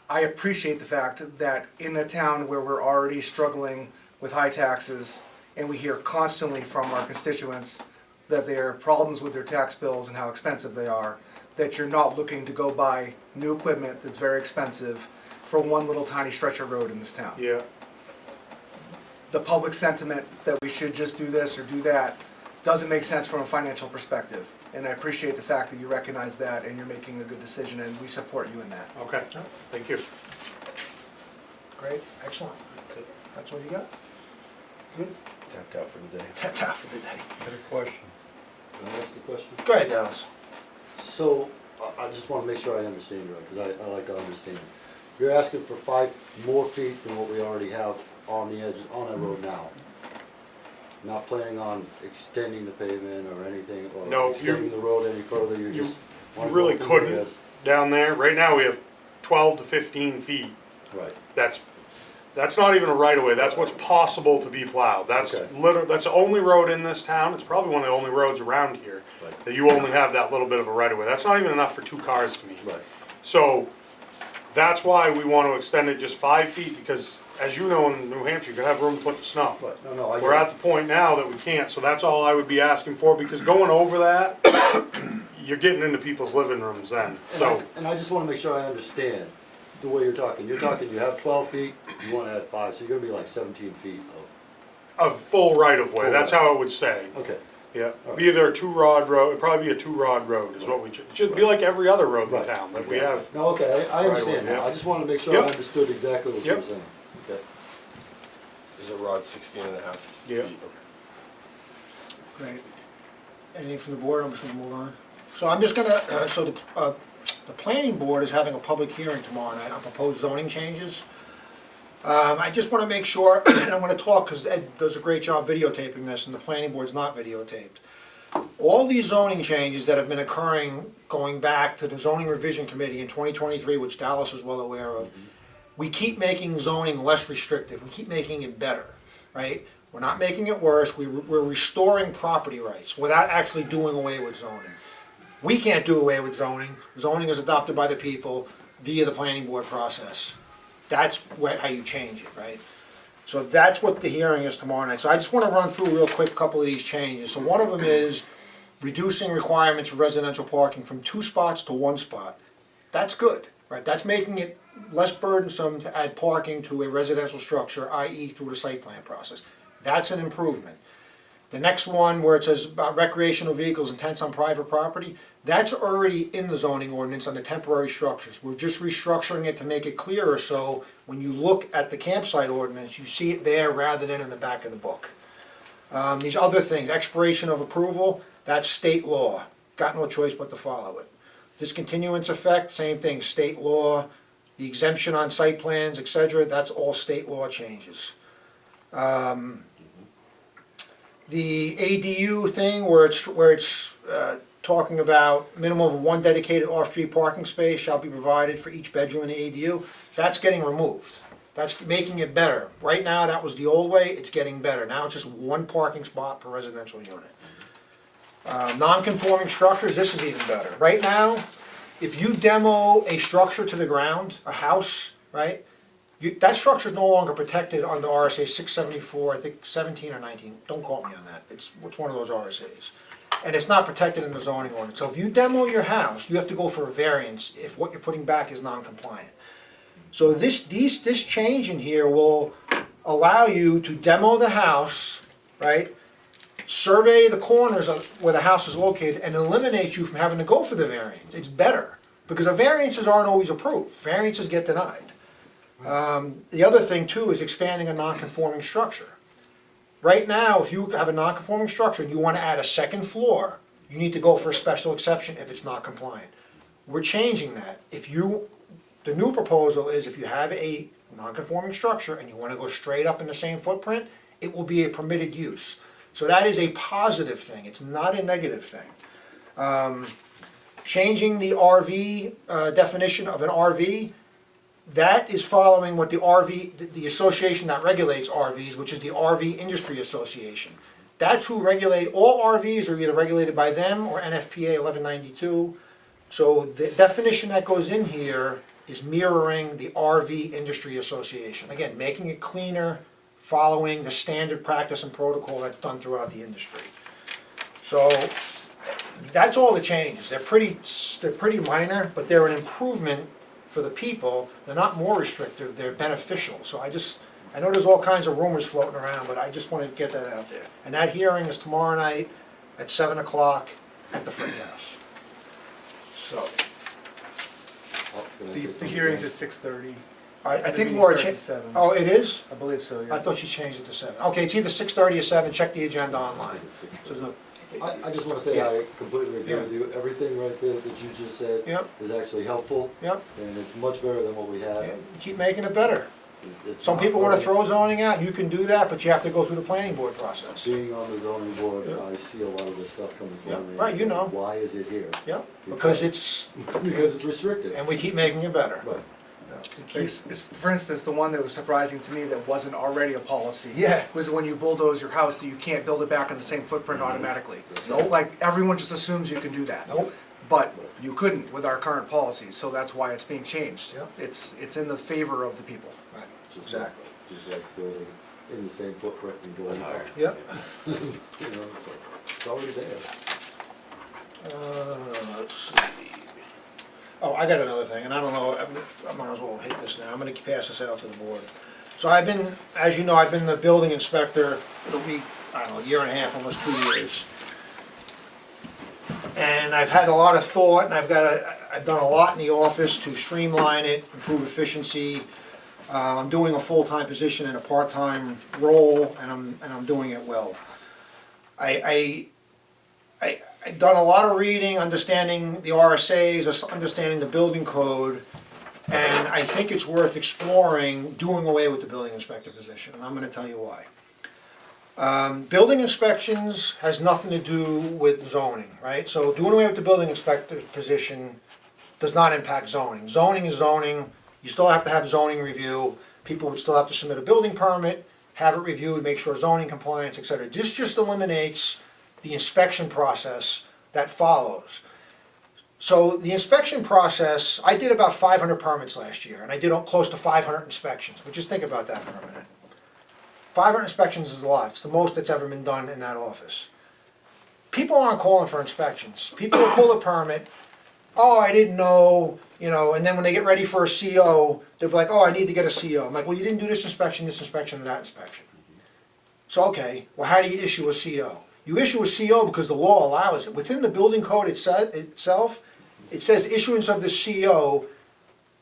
I appreciate the fact that in a town where we're already struggling with high taxes and we hear constantly from our constituents that there are problems with their tax bills and how expensive they are, that you're not looking to go buy new equipment that's very expensive for one little tiny stretch of road in this town. Yeah. The public sentiment that we should just do this or do that doesn't make sense from a financial perspective. And I appreciate the fact that you recognize that and you're making a good decision and we support you in that. Okay, thank you. Great, excellent. That's what you got? Good? Tapped out for the day. Tapped out for the day. Got a question. Can I ask a question? Go ahead, Dallas. So, I just want to make sure I understand you right, because I like to understand. You're asking for 5 more feet than what we already have on the edge, on that road now? Not planning on extending the pavement or anything, or No, extending the road any further, you You just want to really go through couldn't this? down there. Right now we have 12 to 15 feet. Right, That's not even a right-of-way, that's what's possible to be plowed. That's Okay. that's the only road in this town, it's probably one of the only roads around here, Right. that you only have that little bit of a right-of-way. That's not even enough for 2 cars to meet. right. So, That's why we want to extend it just 5 feet, because as you know, in New Hampshire, you have room to put the snow. Right, no, I We're get at the point now that we can't, so that's all I would be asking for, because going over that, you're getting into people's living rooms then, so. And I just wanna make sure I understand the way you're talking. You're talking, you have 12 feet, you wanna add 5, so you're gonna be like 17 feet A full right of way, Full that's right. how I would say. okay. Yeah, Alright. be either a 2-rod road, it'd probably be a 2-rod road is what we should be like every other road in Right, town that we exactly. have. No, okay, I Right understand away, now. yeah. I just wanted to make sure I Yep. understood exactly what you were Yep. saying. Okay. Is a rod 16.5 Yeah. feet? Great. Anything from the board? I'm just gonna move on. So I'm just gonna, the planning board is having a public hearing tomorrow night on proposed zoning changes. I just wanna make sure, and I'm gonna talk, because Ed does a great job videotaping this, and the planning board's not videotaped. All these zoning changes that have been occurring, going back to the zoning revision committee in 2023, which Dallas is well aware of, we keep making zoning less restrictive, we keep making it better, right? We're not making it worse, we're restoring property rights without actually doing away with zoning. We can't do away with zoning. Zoning is adopted by the people via the planning board process. That's how you change it, right? So that's what the hearing is tomorrow night. So I just want to run through real quick a couple of these changes. So one of them is reducing requirements for residential parking from 2 spots to 1 spot. That's good, right? That's making it less burdensome to add parking to a residential structure, i.e. through the site plan process. That's an improvement. The next one, where it says about recreational vehicles and tents on private property, that's already in the zoning ordinance on the temporary structures. We're just restructuring it to make it clearer, so when you look at the campsite ordinance, you see it there rather than in the back of the book. These other things, expiration of approval, that's state law. Got no choice but to follow it. Discontinuance effect, same thing, state law. The exemption on site plans, etc., that's all state law changes. The ADU thing, where it's talking about minimum of 1 dedicated off-street parking space shall be provided for each bedroom in the ADU, that's getting removed. That's making it better. Right now, that was the old way, it's getting better. Now it's just 1 parking spot per residential unit. Non-conforming structures, this is even better. Right now, if you demo a structure to the ground, a house, right? That structure is no longer protected under RSA 674, I think 17 or 19, don't quote me on that, it's one of those RSAs. And it's not protected in the zoning ordinance, so if you demo your house, you have to go for a variance if what you're putting back is non-compliant. So this change in here will allow you to demo the house, right? Survey the corners of where the house is located and eliminate you from having to go for the variance, it's better. Because the variances aren't always approved, variances get denied. The other thing too is expanding a non-conforming structure. Right now, if you have a non-conforming structure and you want to add a 2nd floor, you need to go for a special exception if it's not compliant. We're changing that. The new proposal is if you have a non-conforming structure and you want to go straight up in the same footprint, it will be a permitted use. So that is a positive thing, it's not a negative thing. Changing the RV definition of an RV, that is following what the association that regulates RVs, which is the RV Industry Association. That's who regulate, all RVs are either regulated by them or NFPA 1192. So the definition that goes in here is mirroring the RV Industry Association. Again, making it cleaner, following the standard practice and protocol that's done throughout the industry. So that's all the changes. They're pretty minor, but they're an improvement for the people. They're not more restrictive, they're beneficial. So I know there's all kinds of rumors floating around, but I just wanted to get that out there. And that hearing is tomorrow night at 7 o'clock at the Frick House. So, Oh, can I say The something, hearing's Jim? at 6:30. I The think meeting Laura starts at changed. 7. Oh, it is? I believe so, yeah. I thought she changed it to 7. Okay, it's either 6:30 or 7, check the agenda online. So there's no- I just wanna say I completely agree Yeah. with you. Everything right there that you just said Yep. is actually helpful, Yep, and it's much better than what we yeah, had. keep making it better. It's Some not people want to perfect. throw zoning out, you can do that, but you have to go through the planning board process. Being on the zoning board, Yeah. I see a lot of this stuff coming Yeah, from me. right, you know. Why is it here? Yep, because it's, Because it's restricted. and we keep making it better. Right. For instance, the one that was surprising to me that wasn't already a policy. Yeah. Was when you bulldoze your house that you can't build it back on the same footprint automatically. Nope. Like, everyone just assumes you can do that. Nope. But you couldn't with our current policies, so that's why it's being changed. Yep. It's in the favor of the people. Right, Just exactly. Just like building in the same footprint and going higher. Yep. You know, it's already there. Let's see. Oh, I got another thing, and I don't know, I might as well hit this now. I'm gonna pass this out to the board. So I've been, as you know, I've been the building inspector, it'll be, I don't know, a year and a half, almost 2 years. And I've had a lot of thought, and I've done a lot in the office to streamline it, improve efficiency. I'm doing a full-time position in a part-time role, and I'm doing it well. I've done a lot of reading, understanding the RSAs, understanding the building code, and I think it's worth exploring doing away with the building inspector position, and I'm gonna tell you why. Building inspections has nothing to do with zoning, right? So doing away with the building inspector position does not impact zoning. Zoning is zoning, you still have to have zoning review, people would still have to submit a building permit, have it reviewed, make sure zoning compliance, et cetera. This just eliminates the inspection process that follows. So the inspection process, I did about 500 permits last year, and I did close to 500 inspections, but just think about that for a minute. 500 inspections is a lot, it's the most that's ever been done in that office. People aren't calling for inspections. People will pull a permit, oh, I didn't know, you know, and then when they get ready for a CO, they'll be like, oh, I need to get a CO. I'm like, well, you didn't do this inspection, and that inspection. So, okay, well, how do you issue a CO? You issue a CO because the law allows it. Within the building code itself, it says issuance of the CO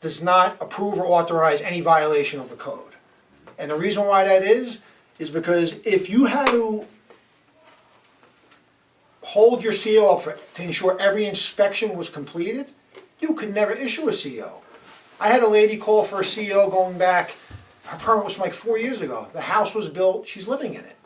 does not approve or authorize any violation of the code. And the reason why that is because if you had to hold your CO up to ensure every inspection was completed, you could never issue a CO. I had a lady call for a CO going back, her permit was from like 4 years ago. The house was built, she's living in it.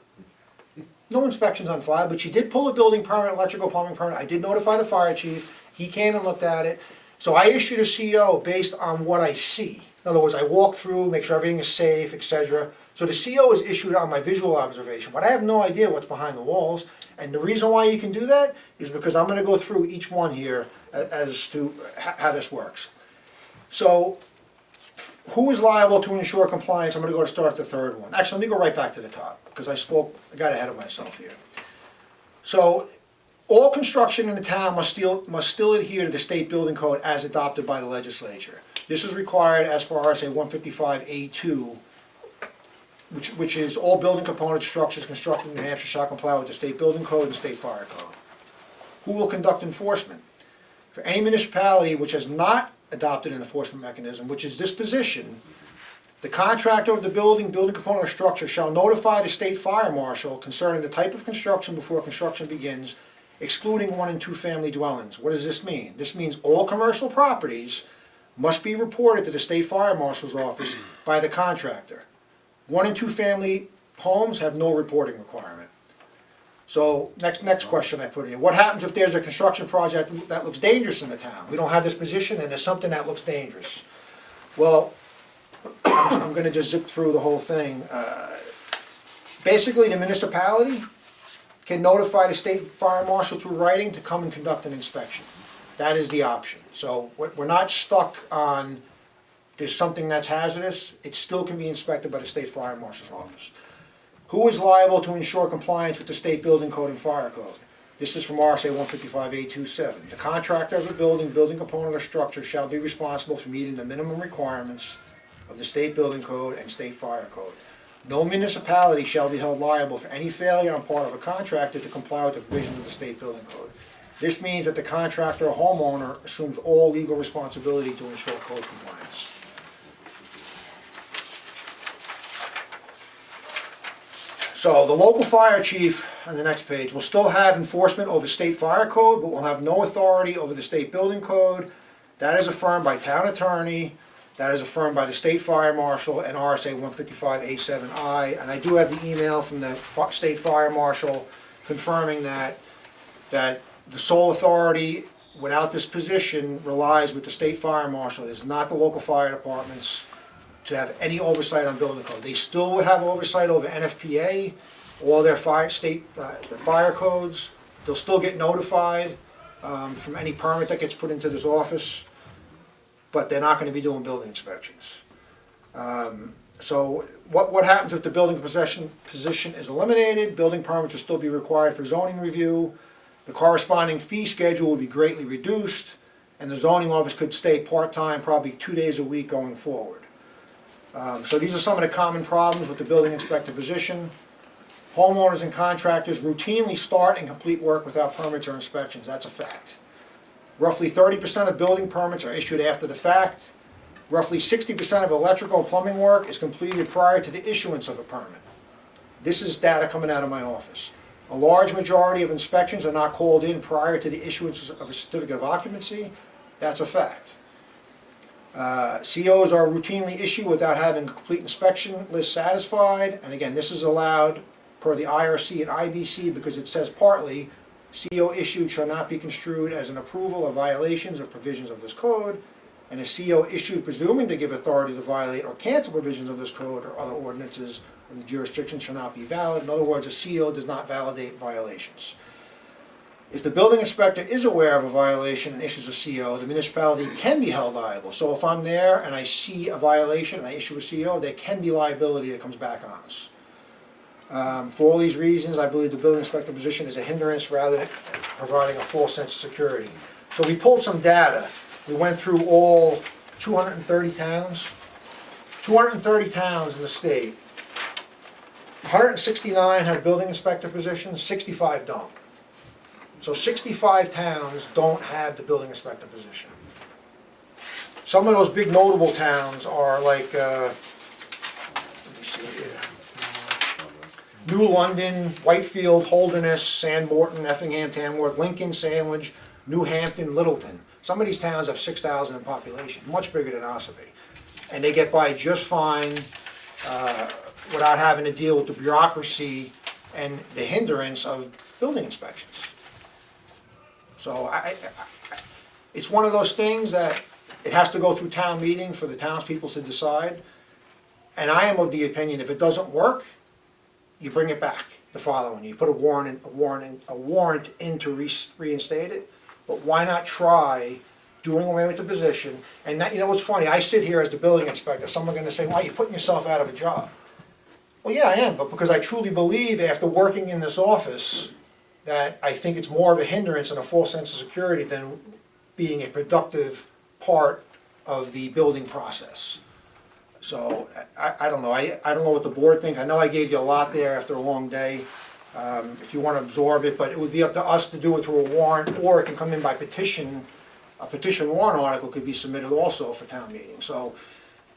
No inspections on file, but she did pull a building permit, electrical plumbing permit. I did notify the fire chief. He came and looked at it. So I issued a CO based on what I see. In other words, I walk through, make sure everything is safe, etc. So the CO is issued on my visual observation, but I have no idea what's behind the walls. And the reason why you can do that is because I'm going to go through each one here as to how this works. So who is liable to ensure compliance? I'm going to start at the third one. Actually, let me go right back to the top, because I got ahead of myself here. So all construction in the town must still adhere to the state building code as adopted by the legislature. This is required as per RSA 155A2, which is all building component structures constructed in New Hampshire shall comply with the state building code and state fire code. Who will conduct enforcement? For any municipality which has not adopted an enforcement mechanism, which is this position, the contractor of the building component or structure shall notify the state fire marshal concerning the type of construction before construction begins, excluding 1 and 2 family dwellings. What does this mean? This means all commercial properties must be reported to the state fire marshal's office by the contractor. 1 and 2 family homes have no reporting requirement. So next question I put in here. What happens if there's a construction project that looks dangerous in the town? We don't have this position and there's something that looks dangerous. Well, I'm going to just zip through the whole thing. Basically, the municipality can notify the state fire marshal through writing to come and conduct an inspection. That is the option. So we're not stuck on there's something that's hazardous. It still can be inspected by the state fire marshal's office. Who is liable to ensure compliance with the state building code and fire code? This is from RSA 155A27. The contractor of a building component or structure shall be responsible for meeting the minimum requirements of the state building code and state fire code. No municipality shall be held liable for any failure on part of a contractor to comply with the provisions of the state building code. This means that the contractor or homeowner assumes all legal responsibility to ensure code compliance. So the local fire chief, on the next page, will still have enforcement over state fire code, but will have no authority over the state building code. That is affirmed by town attorney, that is affirmed by the state fire marshal and RSA 155A7I. And I do have the email from the state fire marshal confirming that the sole authority without this position relies with the state fire marshal. It is not the local fire departments to have any oversight on building code. They still would have oversight over NFPA, all their fire codes. They'll still get notified, from any permit that gets put into this office, but they're not gonna be doing building inspections. So what happens if the building position is eliminated? Building permits will still be required for zoning review. The corresponding fee schedule will be greatly reduced, and the zoning office could stay part-time, probably 2 days a week going forward. So these are some of the common problems with the building inspector position. Homeowners and contractors routinely start and complete work without permits or inspections, that's a fact. Roughly 30% of building permits are issued after the fact. Roughly 60% of electrical and plumbing work is completed prior to the issuance of a permit. This is data coming out of my office. A large majority of inspections are not called in prior to the issuance of a certificate of occupancy. That's a fact. COs are routinely issued without having a complete inspection list satisfied. And again, this is allowed per the IRC and IBC because it says partly, CO issued shall not be construed as an approval of violations of provisions of this code. And a CO issued presuming to give authority to violate or cancel provisions of this code or other ordinances in the jurisdiction shall not be valid. In other words, a CO does not validate violations. If the building inspector is aware of a violation and issues a CO, the municipality can be held liable. So if I'm there and I see a violation and I issue a CO, there can be liability that comes back on us. For all these reasons, I believe the building inspector position is a hindrance rather than providing a full sense of security. So we pulled some data. We went through all 230 towns. 230 towns in the state. 169 have building inspector positions, 65 don't. So 65 towns don't have the building inspector position. Some of those big notable towns are like, let me see here. New London, Whitefield, Holderness, Sandborton, Effingham, Tamworth, Lincoln, Sandwich, New Hampton, Littleton. Some of these towns have 6,000 in population, much bigger than Ossipee. And they get by just fine without having to deal with the bureaucracy and the hindrance of building inspections. So it's one of those things that it has to go through town meeting for the townspeople to decide. And I am of the opinion if it doesn't work, you bring it back the following. You put a warrant in to reinstate it. But why not try doing away with the position? And that, you know what's funny? I sit here as the building inspector. Someone's going to say, "Why are you putting yourself out of a job?" Well, yeah, I am, but because I truly believe after working in this office that I think it's more of a hindrance and a false sense of security than being a productive part of the building process. So I don't know. I don't know what the board thinks. I know I gave you a lot there after a long day. If you want to absorb it, but it would be up to us to do it through a warrant, or it can come in by petition. A petition warrant article could be submitted also for town meeting. So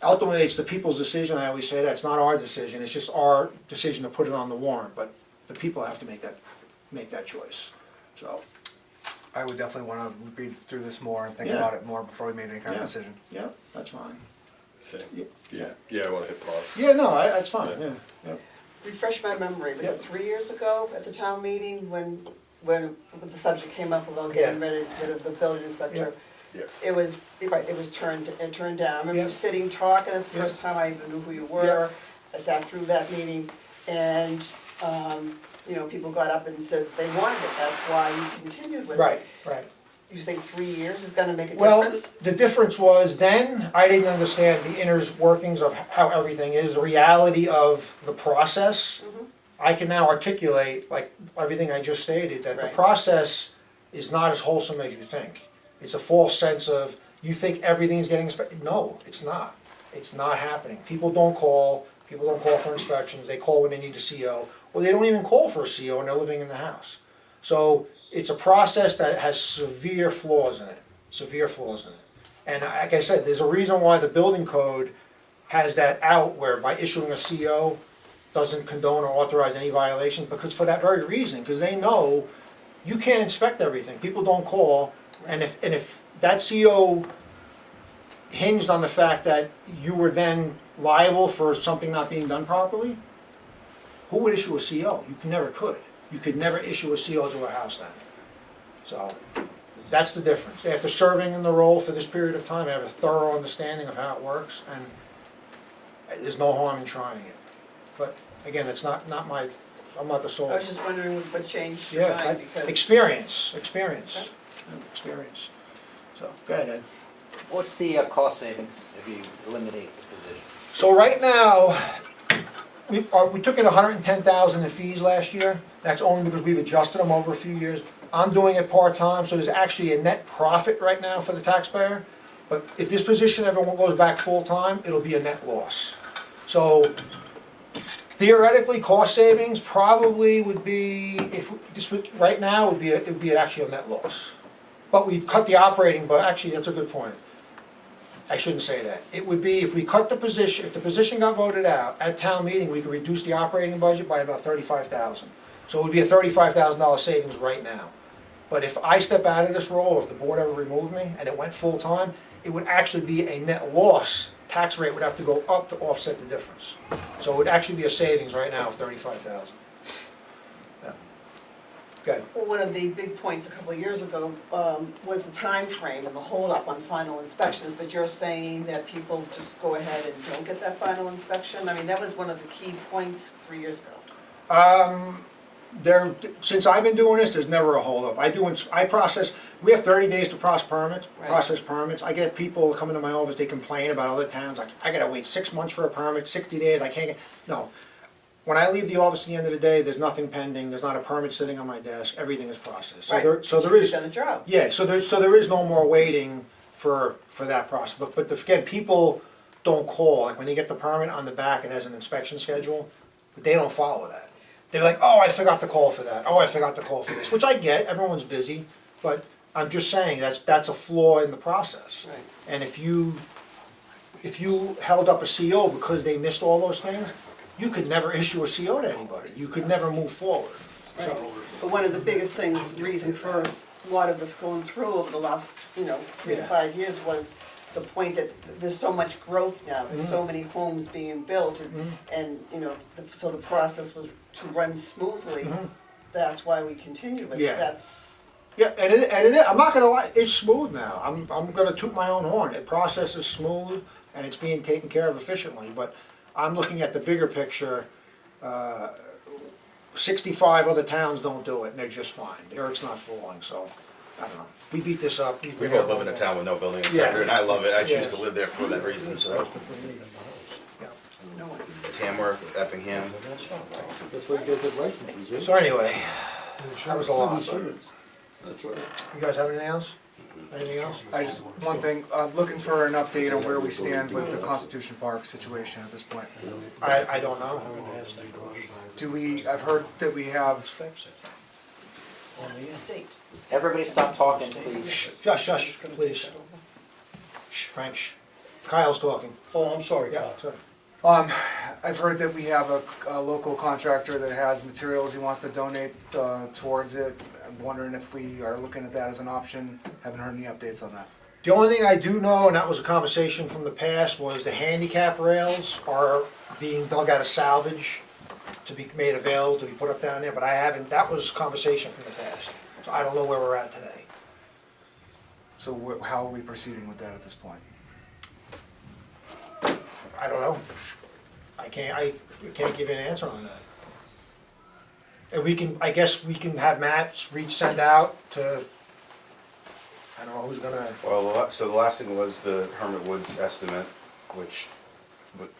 ultimately, it's the people's decision. I always say that it's not our decision. It's just our decision to put it on the warrant. But the people have to make that choice. So I would definitely want to read through this more and think Yeah. about it more before we made any kind of Yeah. decision. yeah, that's fine. Same. Yeah. Yeah, I want to hit pause. Yeah, no, that's fine. Yeah. Refresh my memory, was Yep. it 3 years ago at the town meeting when the subject came up about getting rid of the building inspector? Yes. It was turned down. I remember you Yep. sitting talking, that's the Yep. first time I even knew who you were. I sat through that meeting and, people got up and said they wanted it, that's why you continued with it. Right. You think 3 years is gonna make a Well, difference? the difference was then I didn't understand the inner workings of how everything is, the reality of the process. Mhm. I can now articulate, like everything I just stated, that the Right. process is not as wholesome as you think. It's a false sense of, you think everything's getting inspected. No, it's not. It's not happening. People don't call for inspections, they call when they need a CO, or they don't even call for a CO and they're living in the house. So it's a process that has severe flaws in it. And like I said, there's a reason why the building code has that out where by issuing a CO doesn't condone or authorize any violations, because for that very reason, because they know you can't inspect everything. People don't call, and if that CO hinged on the fact that you were then liable for something not being done properly, who would issue a CO? You never could. You could never issue a CO to a house then. So that's the difference. After serving in the role for this period of time, I have a thorough understanding of how it works, and there's no harm in trying it. But again, it's not my, I'm not the sole. I was just wondering what changed your Yeah, mind because. experience. experience. So, go ahead, Ed. What's the cost savings if you eliminate the position? So right now, we took in 110,000 in fees last year. That's only because we've adjusted them over a few years. I'm doing it part-time, so there's actually a net profit right now for the taxpayer. But if this position ever goes back full-time, it'll be a net loss. So theoretically, cost savings probably would be, if this would, right now, it would be actually a net loss. But we cut the operating, but actually, that's a good point. I shouldn't say that. It would be, if we cut the position, if the position got voted out, at town meeting, we could reduce the operating budget by about 35,000. So it would be a $35,000 savings right now. But if I step out of this role, or if the board ever removed me, and it went full-time, it would actually be a net loss. Tax rate would have to go up to offset the difference. So it would actually be a savings right now of 35,000. Yeah. Good. Well, one of the big points a couple of years ago was the time frame and the holdup on final inspections, but you're saying that people just go ahead and don't get that final inspection? I mean, that was one of the key points 3 years ago. Since I've been doing this, there's never a holdup. I process, we have 30 days to process permits. I get people coming to my office, they complain about other towns, like, I gotta wait 6 months for a permit, 60 days, I can't get, no. When I leave the office at the end of the day, there's nothing pending, there's not a permit sitting on my desk, everything is processed. So Right, there is. you've done the job. Yeah, so there is no more waiting for that process. But again, people don't call, like when they get the permit on the back, it has an inspection schedule, but they don't follow that. They're like, oh, I forgot to call for that, oh, I forgot to call for this, which I get, everyone's busy, but I'm just saying, that's a flaw in the process. Right. And if you held up a CO because they missed all those things, you could never issue a CO to anybody, you could never move forward. Right. So, But one of the biggest things, reason for a lot of this going through over the last, 3 to Yeah. 5 years was the point that there's so much growth now, there's so many homes being built, and so the process was to run smoothly. That's why we continue with it, Yeah. that's, yeah, and I'm not gonna lie, it's smooth now, I'm gonna toot my own horn, the process is smooth, and it's being taken care of efficiently, but I'm looking at the bigger picture. 65 other towns don't do it, and they're just fine, Eric's not falling, so, I don't know, we beat this up. We both live in a town with no building inspector, and I love it, I choose to live there for that reason, so. no one. Tamworth, Effingham. That's why you guys have licenses, right? So anyway, that was a lot. Insurance. That's right. You guys have anything else? Anything else? I just, one thing, looking for an update on where we stand with the Constitution Park situation at this point. I don't know. I've heard that we have, State. Everybody stop talking, please. Shush, please. Shh, Frank, shh. Kyle's talking. Oh, I'm sorry, Yeah, Kyle. sorry. I've heard that we have a local contractor that has materials he wants to donate towards it. I'm wondering if we are looking at that as an option. Haven't heard any updates on that. The only thing I do know, and that was a conversation from the past, was the handicap rails are being dug out of salvage to be made available, to be put up down there, but I haven't, that was a conversation from the past. So I don't know where we're at today. So how are we proceeding with that at this point? I don't know. I can't give you an answer on that. And we can, I guess we can have Matt send out to, I don't know who's gonna, Well, so the last thing was the Hermit Woods estimate, which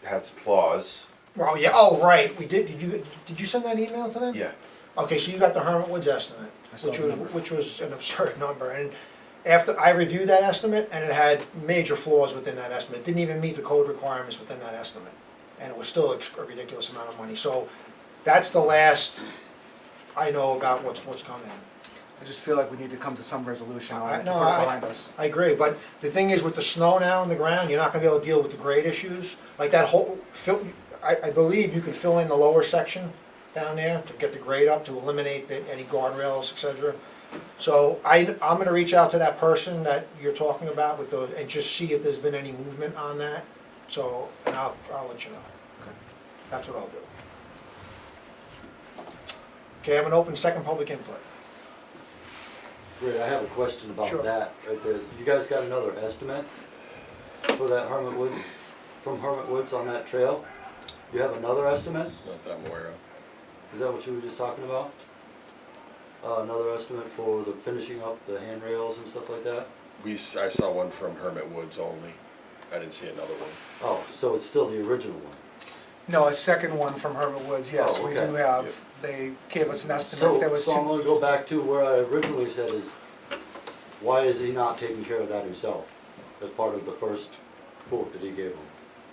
had some flaws. well, yeah, oh, right, we did you send that email to them? Yeah. Okay, so you got the Hermit Woods estimate, I saw the number. which was an absurd number, and after I reviewed that estimate, and it had major flaws within that estimate, it didn't even meet the code requirements within that estimate, and it was still a ridiculous amount of money, so that's the last I know about what's coming. I just feel like we need to come to some resolution on it to No, put it behind us. I agree, but the thing is, with the snow now on the ground, you're not gonna be able to deal with the grade issues, like that whole, I believe you can fill in the lower section down there to get the grade up, to eliminate any guardrails, et cetera. So I'm gonna reach out to that person that you're talking about with those, and just see if there's been any movement on that, so, and I'll let you know. That's what I'll do. Okay, I have an open second public input. Great, I have a question Sure. about that right there. You guys got another estimate for that Hermit Woods, from Hermit Woods on that trail? You have another estimate? Not that I'm aware of. Is that what you were just talking about? another estimate for the finishing up the handrails and stuff like that? I saw one from Hermit Woods only. I didn't see another one. Oh, so it's still the original one? No, a second one from Hermit Woods, yes, Oh, we okay. do have, they gave us an So, estimate that was so I'm two, gonna go back to where I originally said is, why is he not taking care of that himself? As part of the first quote that he gave him?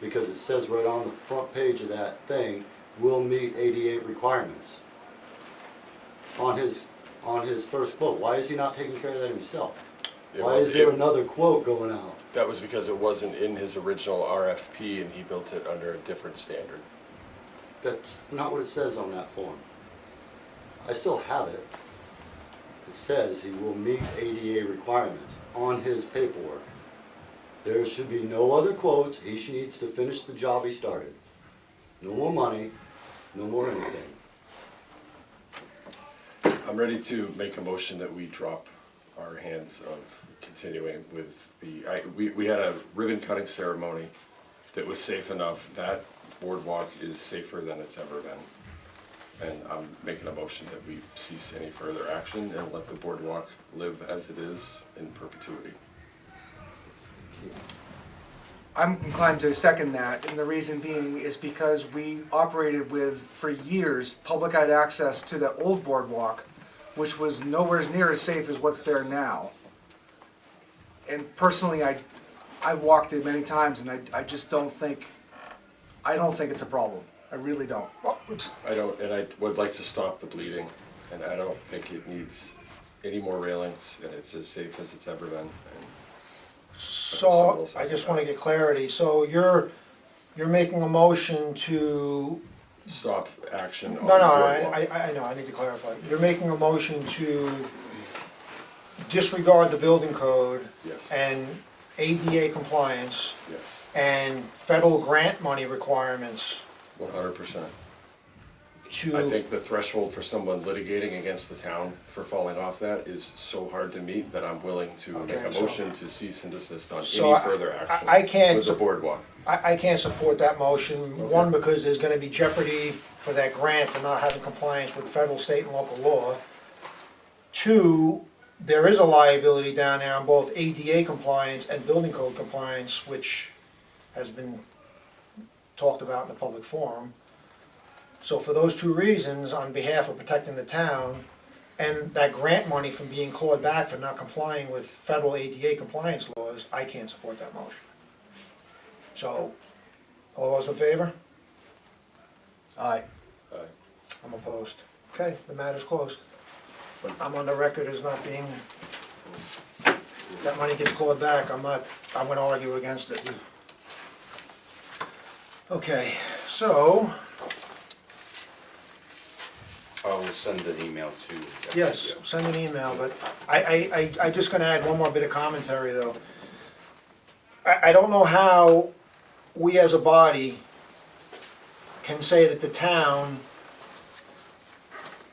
Because it says right on the front page of that thing, will meet ADA requirements. On his first quote, why is he not taking care of that himself? Why is there another quote going out? That was because it wasn't in his original RFP and he built it under a different standard. That's not what it says on that form. I still have it. It says he will meet ADA requirements on his paperwork. There should be no other quotes, he needs to finish the job he started. No more money, no more anything. I'm ready to make a motion that we drop our hands of continuing with we had a ribbon cutting ceremony that was safe enough. That boardwalk is safer than it's ever been. And I'm making a motion that we cease any further action and let the boardwalk live as it is in perpetuity. I'm inclined to second that, and the reason being is because we operated with, for years, public-eyed access to the old boardwalk, which was nowhere near as safe as what's there now. And personally, I've walked it many times, and I just don't think it's a problem. I really don't. And I would like to stop the bleeding, and I don't think it needs any more railings, and it's as safe as it's ever been. And So, I just want to get clarity, so you're making a motion to, stop action on no, the no, boardwalk. I know, I need to clarify. You're making a motion to disregard the building code Yes, and ADA compliance yes, and federal grant money requirements 100%. to. I think the threshold for someone litigating against the town for falling off that is so hard to meet that I'm willing to make Okay, a so- motion to cease and desist on So any further action I can't with the sup- boardwalk. I can't support that motion, one, because there's gonna be jeopardy for that grant for not having compliance with federal, state, and local law. Two, there is a liability down there on both ADA compliance and building code compliance, which has been talked about in the public forum. So for those two reasons, on behalf of protecting the town, and that grant money from being clawed back for not complying with federal ADA compliance laws, I can't support that motion. So, all those in favor? Aye. I'm opposed. Okay, the matter's closed. But I'm on the record as not being, that money gets clawed back, I'm gonna argue against it. Okay, so, I will send an email to. yes, send an email, but I just gonna add one more bit of commentary, though. I don't know how we as a body can say that the town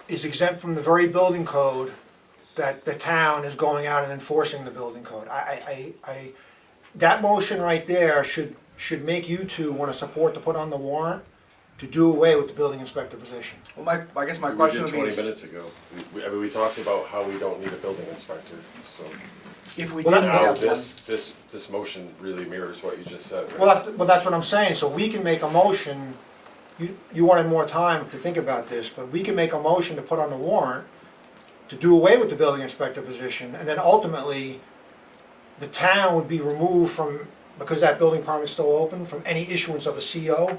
is exempt from the very building code, that the town is going out and enforcing the building code. That motion right there should make you two wanna support to put on the warrant to do away with the building inspector position. Well, I guess my We question did would be, 20 minutes ago. We talked about how we don't need a building inspector, so. if we Well, didn't Now, have one, this motion really mirrors what you just said, right? Well, that's what I'm saying, so we can make a motion, you wanted more time to think about this, but we can make a motion to put on the warrant to do away with the building inspector position, and then ultimately, the town would be removed from, because that building permit's still open, from any issuance of a CO,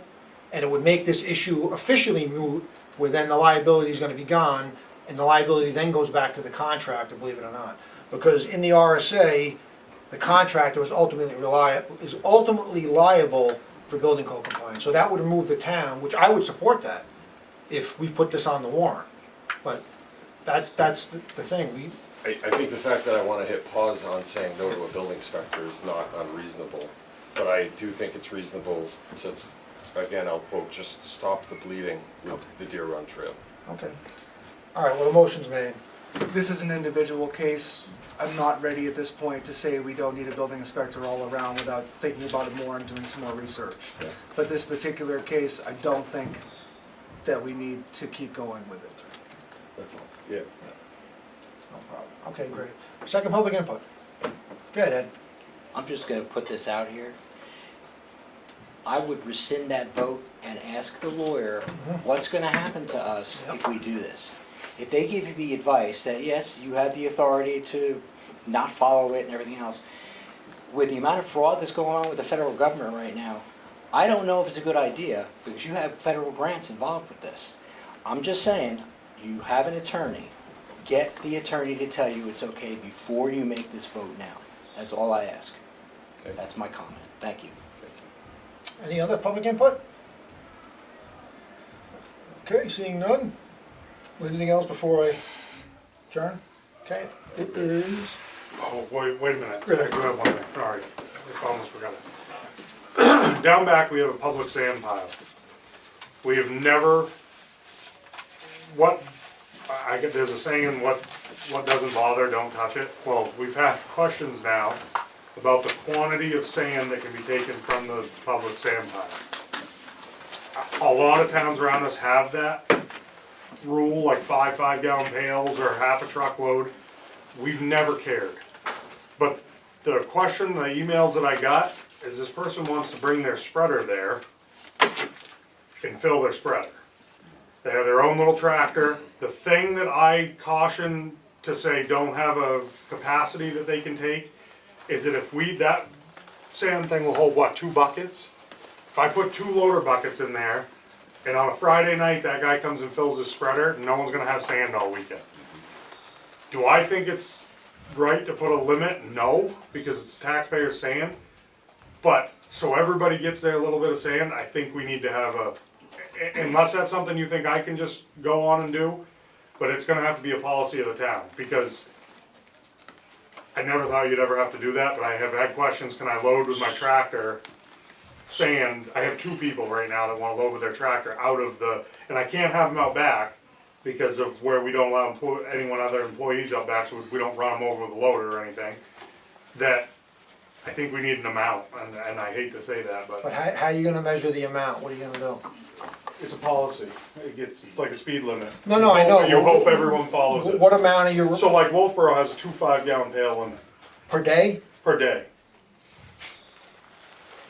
and it would make this issue officially moot, where then the liability is gonna be gone, and the liability then goes back to the contractor, believe it or not. Because in the RSA, the contractor is ultimately liable for building code compliance. So that would remove the town, which I would support that, if we put this on the warrant. But that's the thing, I think the fact that I want to hit pause on saying no to a building inspector is not unreasonable, but I do think it's reasonable to, again, I'll quote, just stop the bleeding with the Deer Run Trail. okay. All right, well, the motion's made. this is an individual case. I'm not ready at this point to say we don't need a building inspector all around without thinking about it more and doing some more research. Yeah. But this particular case, I don't think that we need to keep going with it. That's all, yeah. No problem. Okay, great. Second public input. Go ahead, Ed. I'm just gonna put this out here. I would rescind that vote and ask the lawyer, what's gonna happen to us if we do this? If they give you the advice that, yes, you have the authority to not follow it and everything else, with the amount of fraud that's going on with the federal government right now, I don't know if it's a good idea, because you have federal grants involved with this. I'm just saying, you have an attorney, get the attorney to tell you it's okay before you make this vote now. That's all I ask. Okay. That's my comment. Thank you. Any other public input? Okay, seeing none. Anything else before I adjourn? Okay, it is, Oh, wait a minute. Go ahead. I do have one thing, sorry. I almost forgot it. Down back, we have a public sand pile. We have never, there's a saying, what doesn't bother, don't touch it. Well, we've had questions now about the quantity of sand that can be taken from the public sand pile. A lot of towns around us have that rule, like 5 gallon pails or half a truckload. We've never cared. But the question, the emails that I got, is this person wants to bring their spreader there and fill their spreader. They have their own little tractor. The thing that I caution to say don't have a capacity that they can take is that that sand thing will hold, what, 2 buckets? If I put 2 loader buckets in there, and on a Friday night, that guy comes and fills his spreader, no one's gonna have sand all weekend. Do I think it's right to put a limit? No, because it's taxpayers' sand. But, so everybody gets their little bit of sand, I think we need to have unless that's something you think I can just go on and do, but it's gonna have to be a policy of the town, because I never thought you'd ever have to do that, but I have had questions, can I load with my tractor sand? I have 2 people right now that wanna load with their tractor out of and I can't have them out back because of where we don't allow other employees out back, so we don't run them over with a loader or anything. That, I think we need an amount, and I hate to say that, but how are you gonna measure the amount? What are you gonna do? it's a policy. It's like a speed limit. No, I know. You hope everyone follows it. What amount are you, So like Wolfboro has a 2 5 gallon pail limit per day? per day.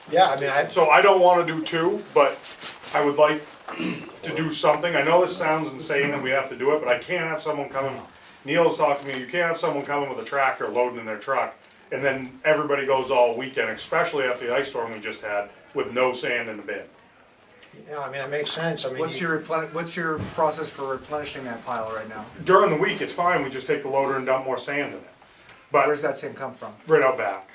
Yeah, I mean, So I don't wanna do 2, but I would like to do something. I know this sounds insane that we have to do it, but I can't have someone coming, Neil's talking to me, you can't have someone coming with a tractor loading in their truck, and then everybody goes all weekend, especially after the ice storm we just had, with no sand in the bin. yeah, I mean, it makes sense. I mean, What's your process for replenishing that pile right now? During the week, it's fine, we just take the loader and dump more sand in it. But Where's that sand come from? right out back.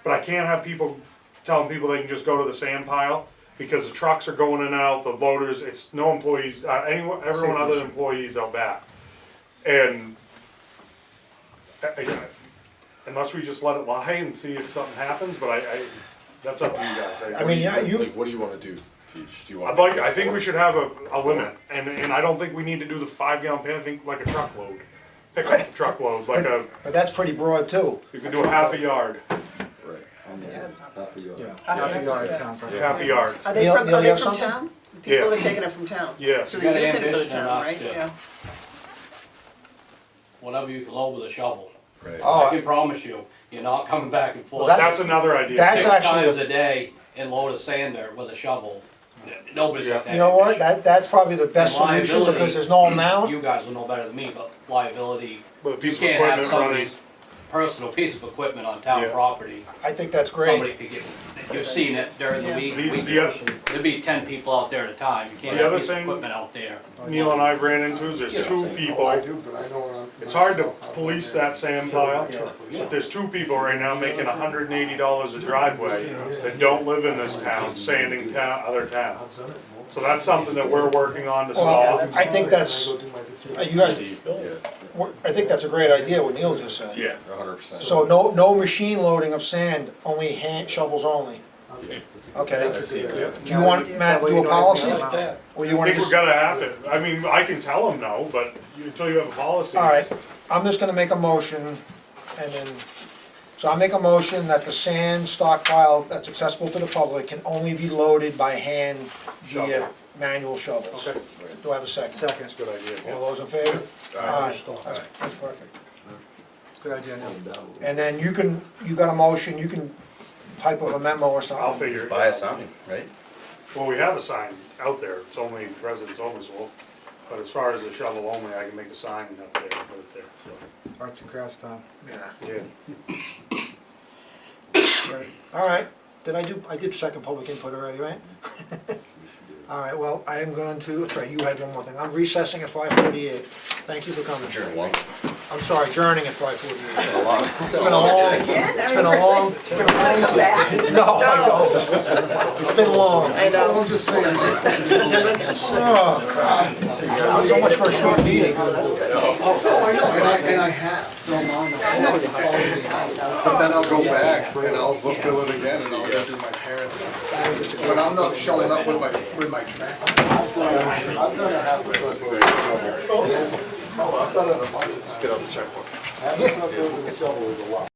But I can't have people telling people they can just go to the sand pile, because the trucks are going in and out, the loaders, it's no employees, everyone other than employees out back. And unless we just let it lie and see if something happens, but that's up to you guys. I mean, yeah, Like, what do you wanna do, Teach? Do you want? I think we should have a limit, and I don't think we need to do the 5 gallon pan, I think like a truckload. Pick up the truckload, like but that's pretty broad too. you could do a half a yard, Right. Half a yard. Half a yard sounds like. half a yard. Are they Neil, from, you are they have from something? town? The People Yeah. are taking it from town? Yes. So You they're gotta using it for the ambition town, enough right? to- Yeah. Whatever you can load with a shovel. Right. Oh, I can promise you, you're not coming back and forth Well, That's another idea. That's 6 actually times the- a day and load a sander with a shovel. Nobody's got that you know what, ambition. that's probably the best And solution, liability, because there's no amount. You guys will know better than me, but liability, With a you piece of can't have equipment running. somebody's personal piece of equipment on town Yeah. property. I think that's Somebody great. could get, you've seen it during the Yeah. week, The there'd be 10 people out there at a time, you can't The have a other piece of thing- equipment out there. Neil and I ran into is there's 2 people. It's hard to police that sand pile, but there's 2 people right now making $180 a driveway that don't live in this town, sanding other towns. So that's something that we're working on to Well, solve. I think that's, you guys, I think that's a great idea, what Neil just said. Yeah. 100%. So no machine loading of sand, only hand shovels only. Okay. Do you want, Matt, to do a policy? Or you I wanna think we're just, gonna have it. I mean, I can tell them no, but until you have a policy. all right, I'm just gonna make a motion, and then, so I make a motion that the sand stockpile that's accessible to the public can only be loaded by hand via manual shovels. Okay, Do I have a second? Second. that's a good idea. All those in favor? Aye. That's perfect. Good idea, Neil. And then you got a motion, you can type up a memo or something. I'll figure it Buy a out. sign, right? Well, we have a sign out there, it's only residents only, so, but as far as the shovel only, I can make a sign up there, and put it there, so, Arts and crafts time. Yeah. yeah. Right. All right, I did second public input already, right? All right, well, I am going to, that's right, you had one more thing. I'm recessing at 5:48. Thank you for coming. I'm sorry, adjourning at 5:48. It's been a long, Again? it's been a long, it's been a long. Come back? No, I don't. It's been long. I know. I'm just saying. Oh, God. So much for a short meeting. Oh, I know, and I have. Don't mind. But then I'll go back and I'll fulfill it again and I'll go through my parents' house. But I'm not showing up with my track. I've done a half a truckload of shovel. Oh, I've done it a bunch of times. Get out the checkbook. Half a truckload of shovel is a lot.